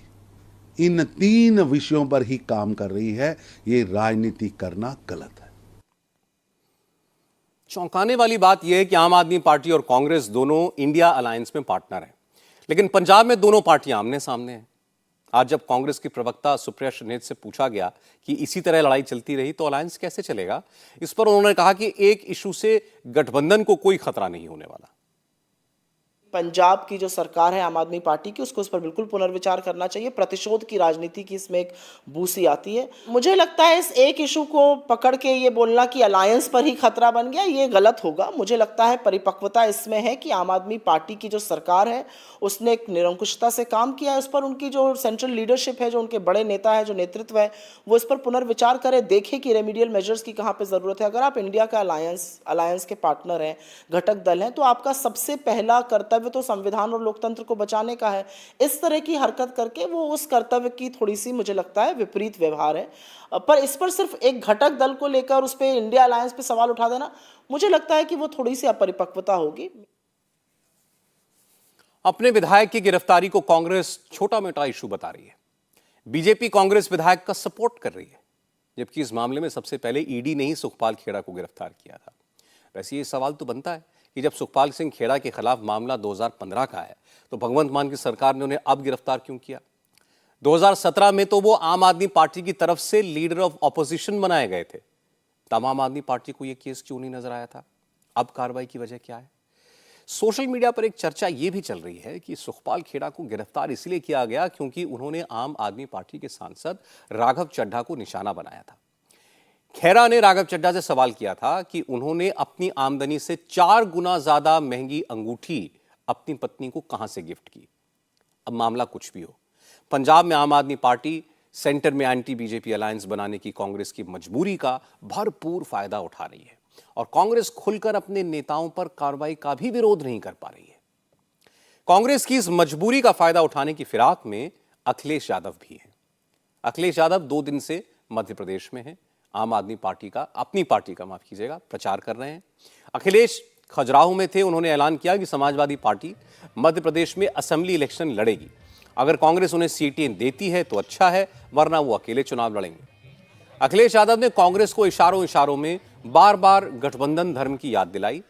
इन 3 विषयों पर ही काम कर रही है। ये राजनीति करना गलत है। चौंकाने वाली बात यह है कि आम आदमी पार्टी और कांग्रेस दोनों इंडिया अलायंस में पार्टनर हैं, लेकिन पंजाब में दोनों पार्टियां आमने सामने हैं। आज जब कांग्रेस की प्रवक्ता सुप्रिया श्रीनेत से पूछा गया कि इसी तरह लड़ाई चलती रही तो अलायंस कैसे चलेगा, इस पर उन्होंने कहा कि एक इशू से गठबंधन को कोई खतरा नहीं होने वाला। पंजाब की जो सरकार है आम आदमी पार्टी की, उसको इस पर बिल्कुल पुनर्विचार करना चाहिए। प्रतिशोध की राजनीति की इसमें एक बूसी आती है। मुझे लगता है इस एक इशू को पकड़ के ये बोलना कि अलायंस पर ही खतरा बन गया, ये गलत होगा। मुझे लगता है परिपक्वता इसमें है कि आम आदमी पार्टी की जो सरकार है उसने एक निरंकुशता से काम किया है। उस पर उनकी जो सेंट्रल लीडरशिप है, जो उनके बड़े नेता है, जो नेतृत्व है, वो इस पर पुनर्विचार करे, देखे कि रेमीडियल मेजर्स की कहाँ पर ज़रूरत है। अगर आप इंडिया का अलायंस के पार्टनर हैं, घटक दल हैं, तो आपका सबसे पहला कर्तव्य तो संविधान और लोकतंत्र को बचाने का है। इस तरह की हरकत करके वो उस कर्तव्य की थोड़ी सी, मुझे लगता है, विपरीत व्यवहार है। पर इस पर सिर्फ एक घटक दल को लेकर उस पर इंडिया अलायंस पे सवाल उठा देना, मुझे लगता है कि वो थोड़ी सी अपरिपक्वता होगी। अपने विधायक की गिरफ्तारी को कांग्रेस छोटा मोटा इशू बता रही है। बीजेपी कांग्रेस विधायक का सपोर्ट कर रही है, जबकि इस मामले में सबसे पहले ईडी ने ही सुखपाल खेड़ा को गिरफ्तार किया था। वैसे ये सवाल तो बनता है कि जब सुखपाल सिंह खेड़ा के खिलाफ मामला 2015 का है तो भगवंत मान की सरकार ने उन्हें अब गिरफ्तार क्यों किया? 2017 में तो वो आम आदमी पार्टी की तरफ से लीडर ऑफ ऑपोजिशन बनाए गए थे, तब आम आदमी पार्टी को यह केस क्यों नहीं नजर आया था? अब कार्रवाई की वजह क्या है? सोशल मीडिया पर एक चर्चा यह भी चल रही है कि सुखपाल खेड़ा को गिरफ्तार इसलिए किया गया क्योंकि उन्होंने आम आदमी पार्टी के सांसद राघव चड्ढा को निशाना बनाया था। खेरा ने राघव चड्ढा से सवाल किया था कि उन्होंने अपनी आमदनी से 4 गुना ज्यादा महंगी अंगूठी अपनी पत्नी को कहां से गिफ्ट की। अब मामला कुछ भी हो, पंजाब में आम आदमी पार्टी सेंटर में एंटी बीजेपी अलायंस बनाने की कांग्रेस की मजबूरी का भरपूर फायदा उठा रही है और कांग्रेस खुलकर अपने नेताओं पर कार्रवाई का भी विरोध नहीं कर पा रही है। कांग्रेस की इस मजबूरी का फायदा उठाने की फिराक में अखिलेश यादव भी है। अखिलेश यादव 2 दिन से मध्य प्रदेश में है, आम आदमी पार्टी का, अपनी पार्टी का, माफ कीजिएगा, प्रचार कर रहे हैं। अखिलेश खजुराहो में थे। उन्होंने ऐलान किया कि समाजवादी पार्टी मध्य प्रदेश में असेंबली इलेक्शन लड़ेगी। अगर कांग्रेस उन्हें सीटें देती है तो अच्छा है, वरना वो अकेले चुनाव लड़ेंगे। अखिलेश यादव ने कांग्रेस को इशारों इशारों में बार बार गठबंधन धर्म की याद दिलाई।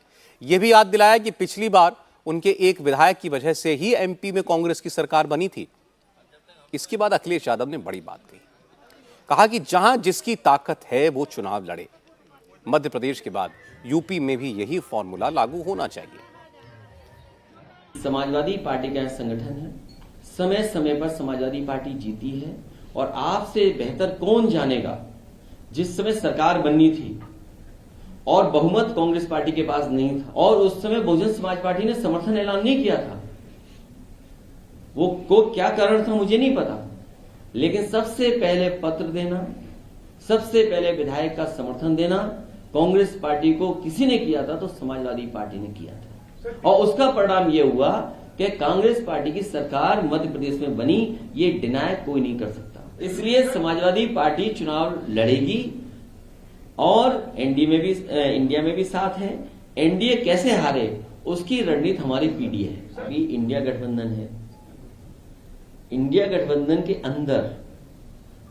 यह भी याद दिलाया कि पिछली बार उनके एक विधायक की वजह से ही एमपी में कांग्रेस की सरकार बनी थी। इसके बाद अखिलेश यादव ने बड़ी बात कही, कहा कि जहां जिसकी ताकत है वो चुनाव लड़े। मध्य प्रदेश के बाद यूपी में भी यही फॉर्मूला लागू होना चाहिए। समाजवादी पार्टी का संगठन है, समय समय पर समाजवादी पार्टी जीती है और आपसे बेहतर कौन जानेगा। जिस समय सरकार बननी थी और बहुमत कांग्रेस पार्टी के पास नहीं था और उस समय बहुजन समाज पार्टी ने समर्थन ऐलान नहीं किया था, वो को क्या कारण था मुझे नहीं पता, लेकिन सबसे पहले पत्र देना, सबसे पहले विधायक का समर्थन देना कांग्रेस पार्टी को किसी ने किया था तो समाजवादी पार्टी ने किया था। और उसका परिणाम यह हुआ कि कांग्रेस पार्टी की सरकार मध्य प्रदेश में बनी, ये डिनाय कोई नहीं कर सकता। इसलिए समाजवादी पार्टी चुनाव लड़ेगी और इंडिया में भी साथ है। एनडीए कैसे हारे उसकी रणनीति हमारी पीढ़ी है। अभी इंडिया गठबंधन है, इंडिया गठबंधन के अंदर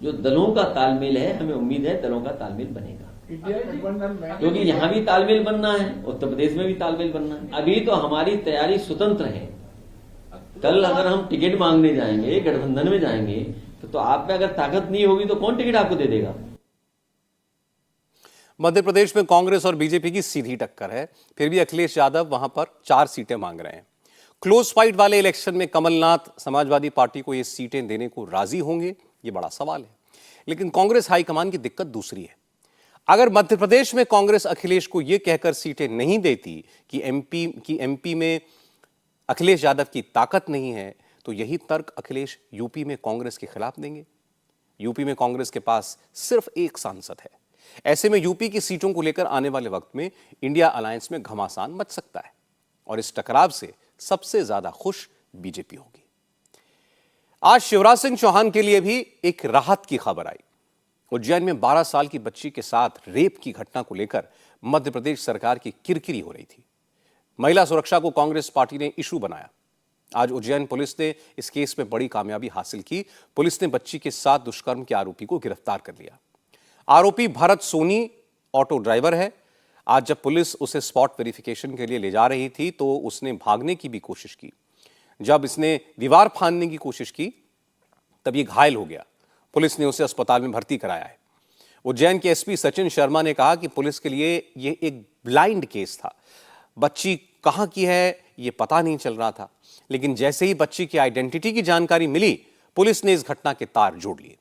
जो दलों का तालमेल है, हमें उम्मीद है दलों का तालमेल बनेगा। क्योंकि यहाँ भी तालमेल बनना है, उत्तर प्रदेश में भी तालमेल बनना है। अभी तो हमारी तैयारी स्वतंत्र है। कल अगर हम टिकट मांगने जाएंगे, गठबंधन में जाएंगे, तो आप में अगर ताकत नहीं होगी तो कौन टिकट आपको दे देगा? मध्य प्रदेश में कांग्रेस और बीजेपी की सीधी टक्कर है, फिर भी अखिलेश यादव वहां पर 4 सीटें मांग रहे हैं। क्लोज फाइट वाले इलेक्शन में कमलनाथ समाजवादी पार्टी को ये सीटें देने को राजी होंगे, ये बड़ा सवाल है। लेकिन कांग्रेस हाईकमान की दिक्कत दूसरी है। अगर मध्य प्रदेश में कांग्रेस अखिलेश को यह कहकर सीटें नहीं देती कि एमपी में अखिलेश यादव की ताकत नहीं है, तो यही तर्क अखिलेश यूपी में कांग्रेस के खिलाफ देंगे। यूपी में कांग्रेस के पास सिर्फ एक सांसद है। ऐसे में यूपी की सीटों को लेकर आने वाले वक्त में इंडिया अलायंस में घमासान मच सकता है और इस टकराव से सबसे ज्यादा खुश बीजेपी होगी। आज शिवराज सिंह चौहान के लिए भी एक राहत की खबर आई। उज्जैन में 12 साल की बच्ची के साथ रेप की घटना को लेकर मध्य प्रदेश सरकार की किरकिरी हो रही थी। महिला सुरक्षा को कांग्रेस पार्टी ने इशू बनाया। आज उज्जैन पुलिस ने इस केस में बड़ी कामयाबी हासिल की। पुलिस ने बच्ची के साथ दुष्कर्म के आरोपी को गिरफ्तार कर लिया। आरोपी भरत सोनी ऑटो ड्राइवर है। आज जब पुलिस उसे स्पॉट वेरिफिकेशन के लिए ले जा रही थी तो उसने भागने की भी कोशिश की। जब इसने दीवार फांदने की कोशिश की तब ये घायल हो गया। पुलिस ने उसे अस्पताल में भर्ती कराया है। उज्जैन के एसपी सचिन शर्मा ने कहा कि पुलिस के लिए यह एक ब्लाइंड केस था। बच्ची कहां की है यह पता नहीं चल रहा था, लेकिन जैसे ही बच्ची की आइडेंटिटी की जानकारी मिली, पुलिस ने इस घटना के तार जोड़ लिए।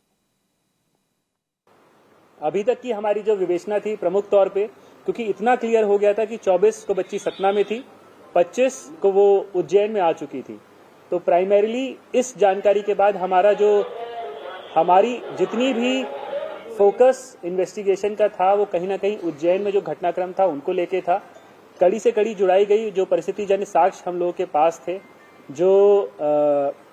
अभी तक की हमारी जो विवेचना थी प्रमुख तौर पे, क्योंकि इतना क्लियर हो गया था कि 24 को बच्ची सतना में थी, 25 को वो उज्जैन में आ चुकी थी, तो प्राइमरीली इस जानकारी के बाद हमारी जितनी भी फोकस इन्वेस्टिगेशन का था वो कहीं ना कहीं उज्जैन में जो घटनाक्रम था उनको लेके था। कड़ी से कड़ी जुड़ाई गई। जो परिस्थितिजन्य साक्ष्य हम लोगों के पास थे, जो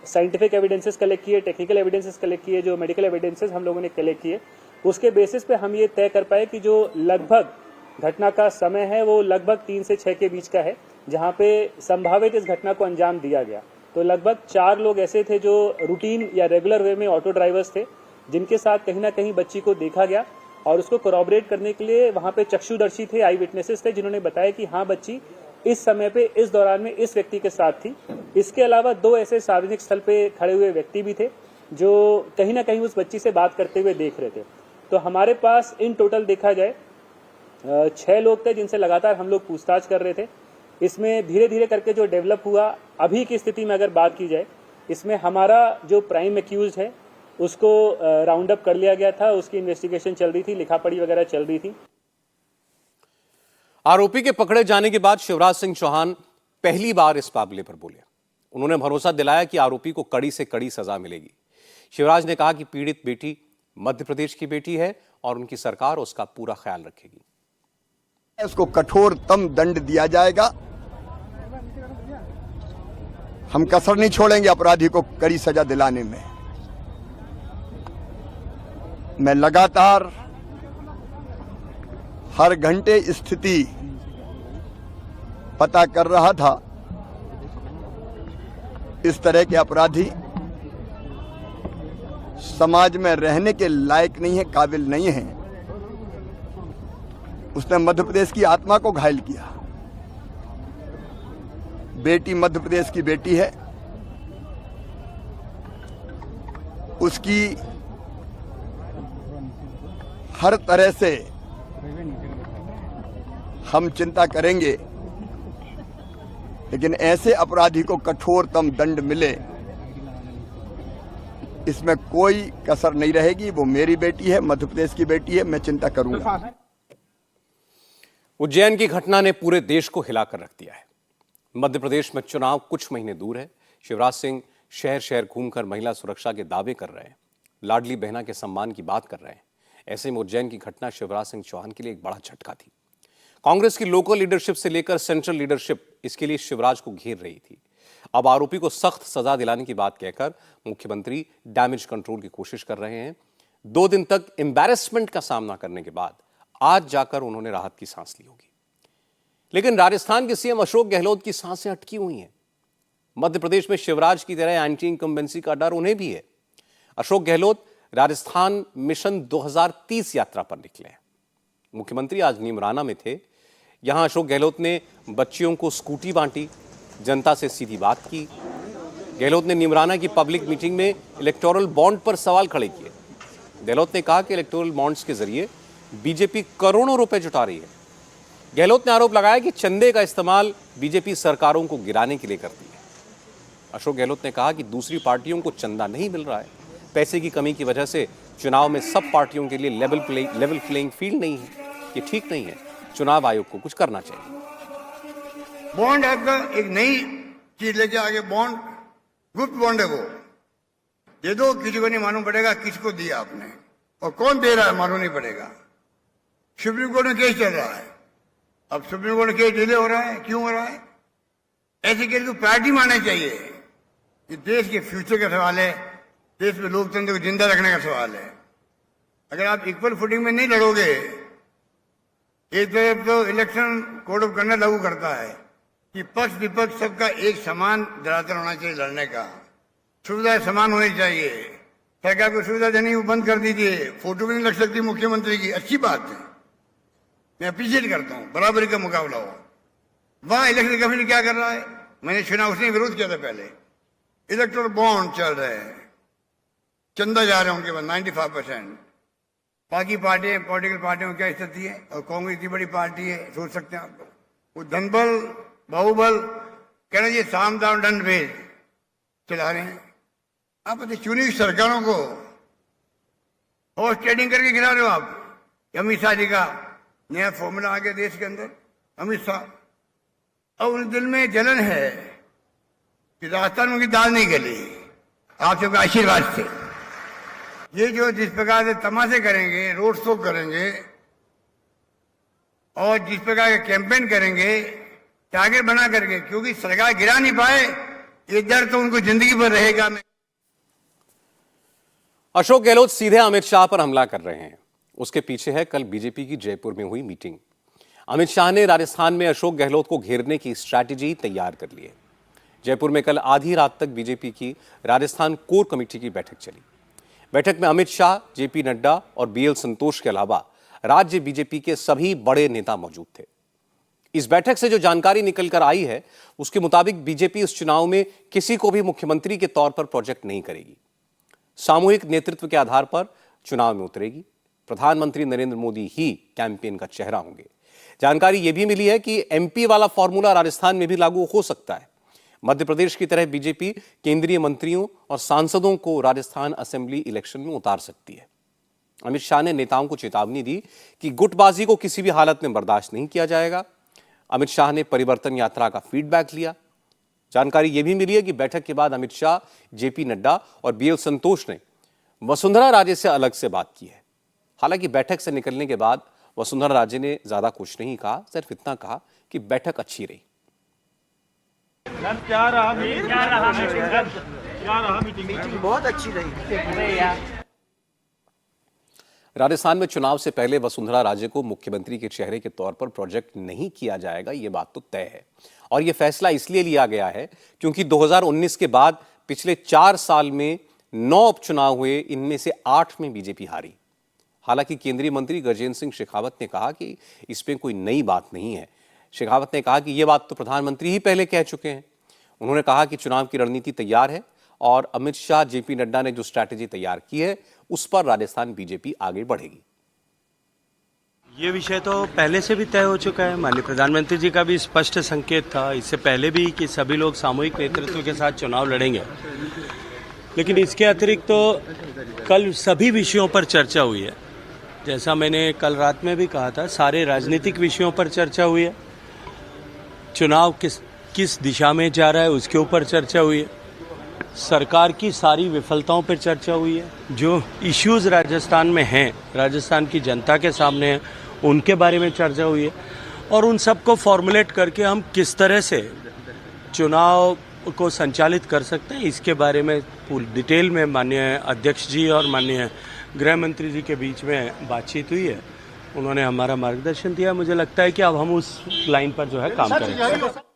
साइंटिफिक एविडेंसेस कलेक्ट किए, टेक्निकल एविडेंसेस कलेक्ट किए, जो मेडिकल एविडेंसेस हम लोगों ने कलेक्ट किए, उसके बेसिस पे हम ये तय कर पाए कि जो लगभग घटना का समय है वो लगभग 3 से 6 के बीच का है, जहां पे संभावित इस घटना को अंजाम दिया गया। तो लगभग 4 लोग ऐसे थे जो रूटीन या रेगुलर वे में ऑटो ड्राइवर्स थे, जिनके साथ कहीं ना कहीं बच्ची को देखा गया और उसको कोरॉबरेट करने के लिए वहां पे चक्षुदर्शी थे, आई विटनेसेस थे, जिन्होंने बताया कि हाँ बच्ची इस समय पे इस दौरान में इस व्यक्ति के साथ थी। इसके अलावा 2 ऐसे सार्वजनिक स्थल पे खड़े हुए व्यक्ति भी थे जो कहीं ना कहीं उस बच्ची से बात करते हुए देख रहे थे। तो हमारे पास इन टोटल देखा जाए 6 लोग थे जिनसे लगातार हम लोग पूछताछ कर रहे थे। इसमें धीरे धीरे करके जो डेवलप हुआ, अभी की स्थिति में अगर बात की जाए, इसमें हमारा जो प्राइम एक्यूज है उसको राउंड अप कर लिया गया था, उसकी इन्वेस्टिगेशन चल रही थी, लिखापढ़ी वगैरह चल रही थी। आरोपी के पकड़े जाने के बाद शिवराज सिंह चौहान पहली बार इस मामले पर बोले। उन्होंने भरोसा दिलाया कि आरोपी को कड़ी से कड़ी सजा मिलेगी। शिवराज ने कहा कि पीड़ित बेटी मध्य प्रदेश की बेटी है और उनकी सरकार उसका पूरा ख्याल रखेगी। उसको कठोरतम दंड दिया जाएगा। हम कसर नहीं छोड़ेंगे अपराधी को कड़ी सजा दिलाने में। मैं लगातार हर घंटे स्थिति पता कर रहा था। इस तरह के अपराधी समाज में रहने के लायक नहीं है, काबिल नहीं है। उसने मध्य प्रदेश की आत्मा को घायल किया। बेटी मध्य प्रदेश की बेटी है, उसकी हर तरह से हम चिंता करेंगे, लेकिन ऐसे अपराधी को कठोरतम दंड मिले, इसमें कोई कसर नहीं रहेगी। वो मेरी बेटी है, मध्य प्रदेश की बेटी है, मैं चिंता करूंगा। उज्जैन की घटना ने पूरे देश को हिलाकर रख दिया है। मध्य प्रदेश में चुनाव कुछ महीने दूर है। शिवराज सिंह शहर शहर घूमकर महिला सुरक्षा के दावे कर रहे हैं, लाडली बहना के सम्मान की बात कर रहे हैं। ऐसे में उज्जैन की घटना शिवराज सिंह चौहान के लिए एक बड़ा झटका थी। कांग्रेस की लोकल लीडरशिप से लेकर सेंट्रल लीडरशिप इसके लिए शिवराज को घेर रही थी। अब आरोपी को सख्त सजा दिलाने की बात कहकर मुख्यमंत्री डैमेज कंट्रोल की कोशिश कर रहे हैं। 2 दिन तक एम्बैरेसमेंट का सामना करने के बाद आज जाकर उन्होंने राहत की सांस ली होगी। लेकिन राजस्थान के सीएम अशोक गहलोत की सांसें अटकी हुई हैं। मध्य प्रदेश में शिवराज की तरह एंटी इनकम्बेंसी का डर उन्हें भी है। अशोक गहलोत राजस्थान मिशन 2030 यात्रा पर निकले हैं। मुख्यमंत्री आज नीमराना में थे। यहां अशोक गहलोत ने बच्चियों को स्कूटी बांटी, जनता से सीधी बात की। गहलोत ने नीमराना की पब्लिक मीटिंग में इलेक्टोरल बॉन्ड पर सवाल खड़े किए। गहलोत ने कहा कि इलेक्टोरल बॉन्ड्स के जरिए बीजेपी करोड़ों रुपए जुटा रही है। गहलोत ने आरोप लगाया कि चंदे का इस्तेमाल बीजेपी सरकारों को गिराने के लिए करती है। अशोक गहलोत ने कहा कि दूसरी पार्टियों को चंदा नहीं मिल रहा है। पैसे की कमी की वजह से चुनाव में सब पार्टियों के लिए लेवल प्लेइंग फील्ड नहीं है। ये ठीक नहीं है। चुनाव आयोग को कुछ करना चाहिए। बॉन्ड आपका एक नई चीज लेके आगे, बॉन्ड गुप्त बॉन्ड है, वो दे दो, किसी को नहीं मालूम पड़ेगा किसको दिया आपने और कौन दे रहा है, मालूम नहीं पड़ेगा। सुप्रीम कोर्ट में केस चल रहा है। अब सुप्रीम कोर्ट में केस डिले हो रहा है, क्यों हो रहा है? ऐसे केस को प्रायोरिटी मानना चाहिए। ये देश के फ्यूचर का सवाल है, देश में लोकतंत्र को जिंदा रखने का सवाल है। अगर आप इक्वल फुटिंग में नहीं लड़ोगे, एक तरफ तो इलेक्शन कोड ऑफ कंडक्ट लागू करता है कि पक्ष विपक्ष सबका एक समान धरातल होना चाहिए लड़ने का, सुविधाएं समान होनी चाहिए। सरकार को सुविधा देनी वो बंद कर दीजिए, फोटो भी नहीं लग सकती मुख्यमंत्री की, अच्छी बात है, मैं अप्रिशिएट करता हूं, बराबरी का मुकाबला हो। वहां इलेक्शन कमीशन क्या कर रहा है? मैंने सुना उसने विरोध किया था पहले। इलेक्टोरल बॉन्ड चल रहे हैं, चंदा जा रहे हैं उनके पास 95%। बाकी पार्टियां, पॉलिटिकल पार्टियों की क्या स्थिति है? और कांग्रेस इतनी बड़ी पार्टी है, सोच सकते हैं आप लोग। वो धनबल बाहुबल कहना चाहिए साम दाम दंड भेद चला रहे हैं। आप चुनी हुई सरकारों को हॉर्स ट्रेडिंग करके गिरा रहे हो आप। अमित शाह जी का नया फॉर्मूला आ गया देश के अंदर, अमित शाह। अब उन दिल में जलन है कि राजस्थान में उनकी दाल नहीं गली, आप सबका आशीर्वाद से। ये जो जिस प्रकार से तमाशे करेंगे, रोड शो करेंगे और जिस प्रकार के कैंपेन करेंगे टारगेट बना करके, क्योंकि सरकार गिरा नहीं पाए, ये डर तो उनको जिंदगी भर रहेगा। अशोक गहलोत सीधे अमित शाह पर हमला कर रहे हैं। उसके पीछे है कल बीजेपी की जयपुर में हुई मीटिंग। अमित शाह ने राजस्थान में अशोक गहलोत को घेरने की स्ट्रैटेजी तैयार कर ली है। जयपुर में कल आधी रात तक बीजेपी की राजस्थान कोर कमेटी की बैठक चली। बैठक में अमित शाह, जेपी नड्डा और बीएल संतोष के अलावा राज्य बीजेपी के सभी बड़े नेता मौजूद थे। इस बैठक से जो जानकारी निकलकर आई है, उसके मुताबिक बीजेपी इस चुनाव में किसी को भी मुख्यमंत्री के तौर पर प्रोजेक्ट नहीं करेगी। सामूहिक नेतृत्व के आधार पर चुनाव में उतरेगी। प्रधानमंत्री नरेंद्र मोदी ही कैंपेन का चेहरा होंगे। जानकारी यह भी मिली है कि एमपी वाला फॉर्मूला राजस्थान में भी लागू हो सकता है। मध्य प्रदेश की तरह बीजेपी केंद्रीय मंत्रियों और सांसदों को राजस्थान असेंबली इलेक्शन में उतार सकती है। अमित शाह ने नेताओं को चेतावनी दी कि गुटबाजी को किसी भी हालत में बर्दाश्त नहीं किया जाएगा। अमित शाह ने परिवर्तन यात्रा का फीडबैक लिया। जानकारी यह भी मिली है कि बैठक के बाद अमित शाह, जेपी नड्डा और बीएल संतोष ने वसुंधरा राजे से अलग से बात की है। हालांकि बैठक से निकलने के बाद वसुंधरा राजे ने ज्यादा कुछ नहीं कहा, सिर्फ इतना कहा कि बैठक अच्छी रही। बहुत अच्छी रही। राजस्थान में चुनाव से पहले वसुंधरा राजे को मुख्यमंत्री के चेहरे के तौर पर प्रोजेक्ट नहीं किया जाएगा, यह बात तो तय है। और यह फैसला इसलिए लिया गया है क्योंकि 2019 के बाद पिछले 4 साल में 9 उपचुनाव हुए, इनमें से 8 में बीजेपी हारी। हालांकि केंद्रीय मंत्री गजेंद्र सिंह शेखावत ने कहा कि इसमें कोई नई बात नहीं है। शेखावत ने कहा कि यह बात तो प्रधानमंत्री ही पहले कह चुके हैं। उन्होंने कहा कि चुनाव की रणनीति तैयार है और अमित शाह, जेपी नड्डा ने जो स्ट्रैटेजी तैयार की है उस पर राजस्थान बीजेपी आगे बढ़ेगी। ये विषय तो पहले से भी तय हो चुका है। माननीय प्रधानमंत्री जी का भी स्पष्ट संकेत था इससे पहले भी कि सभी लोग सामूहिक नेतृत्व के साथ चुनाव लड़ेंगे। लेकिन इसके अतिरिक्त तो कल सभी विषयों पर चर्चा हुई है। जैसा मैंने कल रात में भी कहा था, सारे राजनीतिक विषयों पर चर्चा हुई है। चुनाव किस दिशा में जा रहा है उसके ऊपर चर्चा हुई है। सरकार की सारी विफलताओं पर चर्चा हुई है। जो इश्यूज राजस्थान में हैं, राजस्थान की जनता के सामने हैं, उनके बारे में चर्चा हुई है। और उन सबको फॉर्मुलेट करके हम किस तरह से चुनाव को संचालित कर सकते हैं, इसके बारे में पूरी डिटेल में माननीय अध्यक्ष जी और माननीय गृह मंत्री जी के बीच में बातचीत हुई है। उन्होंने हमारा मार्गदर्शन दिया। मुझे लगता है कि अब हम उस लाइन पर जो है काम करेंगे।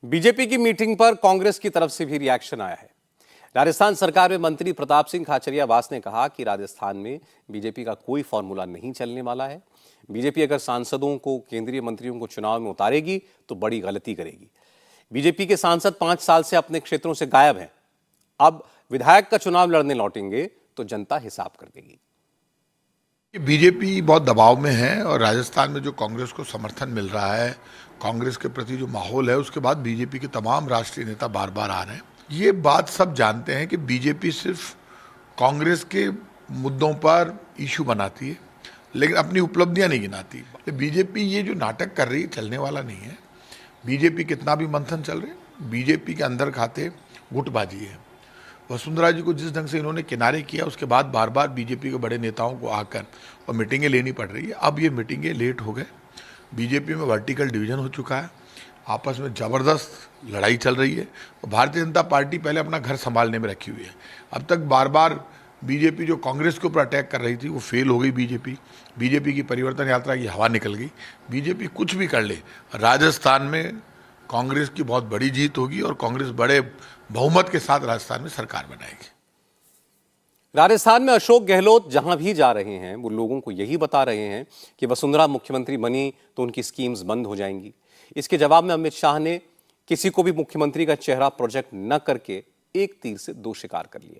बीजेपी की मीटिंग पर कांग्रेस की तरफ से भी रिएक्शन आया है। राजस्थान सरकार में मंत्री प्रताप सिंह खाचरियावास ने कहा कि राजस्थान में बीजेपी का कोई फॉर्मूला नहीं चलने वाला है। बीजेपी अगर सांसदों को, केंद्रीय मंत्रियों को चुनाव में उतारेगी तो बड़ी गलती करेगी। बीजेपी के सांसद 5 साल से अपने क्षेत्रों से गायब हैं। अब विधायक का चुनाव लड़ने लौटेंगे तो जनता हिसाब कर देगी। बीजेपी बहुत दबाव में है और राजस्थान में जो कांग्रेस को समर्थन मिल रहा है, कांग्रेस के प्रति जो माहौल है, उसके बाद बीजेपी के तमाम राष्ट्रीय नेता बार बार आ रहे हैं। ये बात सब जानते हैं कि बीजेपी सिर्फ कांग्रेस के मुद्दों पर इशू बनाती है, लेकिन अपनी उपलब्धियां नहीं गिनाती। बीजेपी ये जो नाटक कर रही है चलने वाला नहीं है। बीजेपी कितना भी मंथन चल रहे, बीजेपी के अंदर खाते गुटबाजी है। वसुंधरा जी को जिस ढंग से इन्होंने किनारे किया, उसके बाद बार बार बीजेपी के बड़े नेताओं को आकर और मीटिंगें लेनी पड़ रही है। अब ये मीटिंगें लेट हो गए। बीजेपी में वर्टिकल डिवीजन हो चुका है, आपस में ज़बरदस्त लड़ाई चल रही है। तो भारतीय जनता पार्टी पहले अपना घर संभालने में रखी हुई है। अब तक बार बार बीजेपी जो कांग्रेस के ऊपर अटैक कर रही थी वो फेल हो गई। बीजेपी की परिवर्तन यात्रा की हवा निकल गई। बीजेपी कुछ भी कर ले, राजस्थान में कांग्रेस की बहुत बड़ी जीत होगी और कांग्रेस बड़े बहुमत के साथ राजस्थान में सरकार बनाएगी। राजस्थान में अशोक गहलोत जहां भी जा रहे हैं वो लोगों को यही बता रहे हैं कि वसुंधरा मुख्यमंत्री बनी तो उनकी स्कीम्स बंद हो जाएंगी। इसके जवाब में अमित शाह ने किसी को भी मुख्यमंत्री का चेहरा प्रोजेक्ट न करके एक तीर से 2 शिकार कर लिए।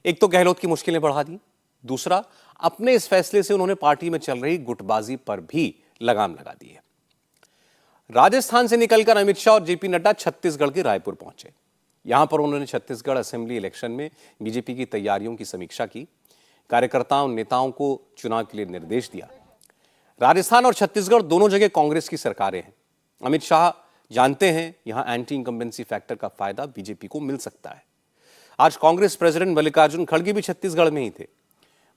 एक तो गहलोत की मुश्किलें बढ़ा दी, दूसरा अपने इस फैसले से उन्होंने पार्टी में चल रही गुटबाजी पर भी लगाम लगा दी है। राजस्थान से निकलकर अमित शाह और जेपी नड्डा छत्तीसगढ़ के रायपुर पहुंचे। यहां पर उन्होंने छत्तीसगढ़ असेंबली इलेक्शन में बीजेपी की तैयारियों की समीक्षा की, कार्यकर्ताओं नेताओं को चुनाव के लिए निर्देश दिया। राजस्थान और छत्तीसगढ़ दोनों जगह कांग्रेस की सरकारें हैं। अमित शाह जानते हैं यहां एंटी इंकम्बेंसी फैक्टर का फायदा बीजेपी को मिल सकता है। आज कांग्रेस प्रेसिडेंट मल्लिकार्जुन खड़गे भी छत्तीसगढ़ में ही थे।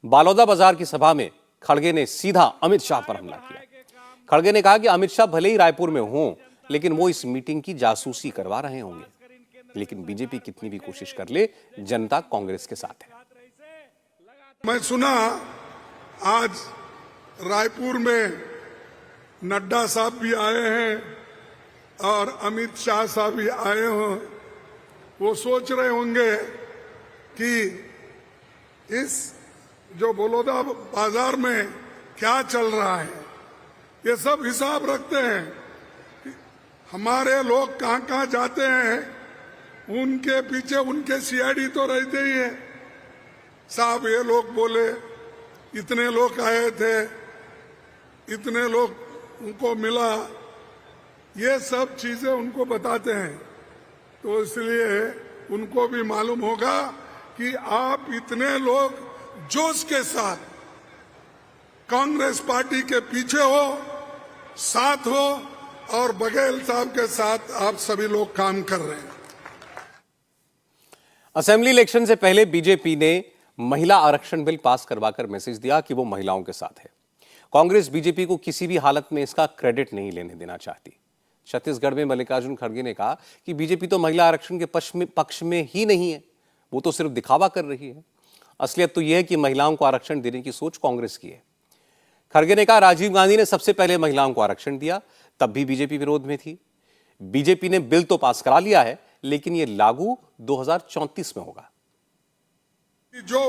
बालोदा बाजार की सभा में खड़गे ने सीधा अमित शाह पर हमला किया। खड़गे ने कहा कि अमित शाह भले ही रायपुर में हों, लेकिन वो इस मीटिंग की जासूसी करवा रहे होंगे। लेकिन बीजेपी कितनी भी कोशिश कर ले, जनता कांग्रेस के साथ है। मैं सुना आज रायपुर में नड्डा साहब भी आए हैं और अमित शाह साहब भी आए हों। वो सोच रहे होंगे कि इस जो बलौदा बाजार में क्या चल रहा है, ये सब हिसाब रखते हैं कि हमारे लोग कहां कहां जाते हैं, उनके पीछे उनके सीआईडी तो रहते ही है। साहब ये लोग बोले, इतने लोग आए थे, इतने लोग उनको मिला, ये सब चीजें उनको बताते हैं। तो इसलिए उनको भी मालूम होगा कि आप इतने लोग जोश के साथ कांग्रेस पार्टी के पीछे हो, साथ हो और बघेल साहब के साथ आप सभी लोग काम कर रहे हैं। असेंबली इलेक्शन से पहले बीजेपी ने महिला आरक्षण बिल पास करवाकर मैसेज दिया कि वो महिलाओं के साथ है। कांग्रेस बीजेपी को किसी भी हालत में इसका क्रेडिट नहीं लेने देना चाहती। छत्तीसगढ़ में मल्लिकार्जुन खड़गे ने कहा कि बीजेपी तो महिला आरक्षण के पक्ष में ही नहीं है, वो तो सिर्फ दिखावा कर रही है। असलियत तो यह है कि महिलाओं को आरक्षण देने की सोच कांग्रेस की है। खड़गे ने कहा राजीव गांधी ने सबसे पहले महिलाओं को आरक्षण दिया, तब भी बीजेपी विरोध में थी। बीजेपी ने बिल तो पास करा लिया है, लेकिन यह लागू 2034 में होगा। जो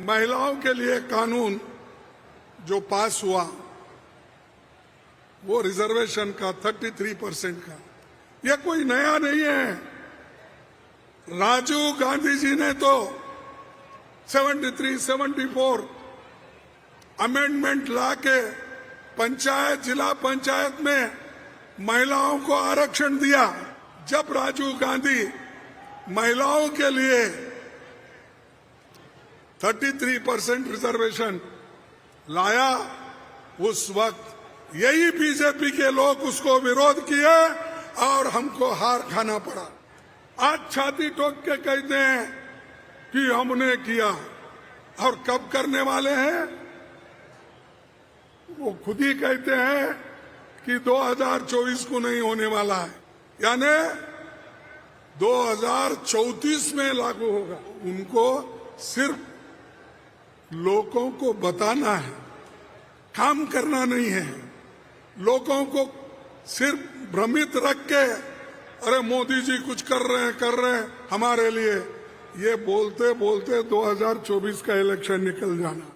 महिलाओं के लिए कानून जो पास हुआ वो रिजर्वेशन का 33% का, यह कोई नया नहीं है। राजीव गांधी जी ने तो 73, 74 अमेंडमेंट लाके पंचायत, जिला पंचायत में महिलाओं को आरक्षण दिया। जब राजीव गांधी महिलाओं के लिए 33% रिजर्वेशन लाया, उस वक्त यही बीजेपी के लोग उसको विरोध किए और हमको हार खाना पड़ा। आज छाती ठोक के कहते हैं कि हमने किया, और कब करने वाले हैं? वो खुद ही कहते हैं कि 2024 को नहीं होने वाला है, यानी 2034 में लागू होगा। उनको सिर्फ लोगों को बताना है, काम करना नहीं है। लोगों को सिर्फ भ्रमित रख के अरे मोदी जी कुछ कर रहे हैं हमारे लिए, ये बोलते बोलते 2024 का इलेक्शन निकल जाना।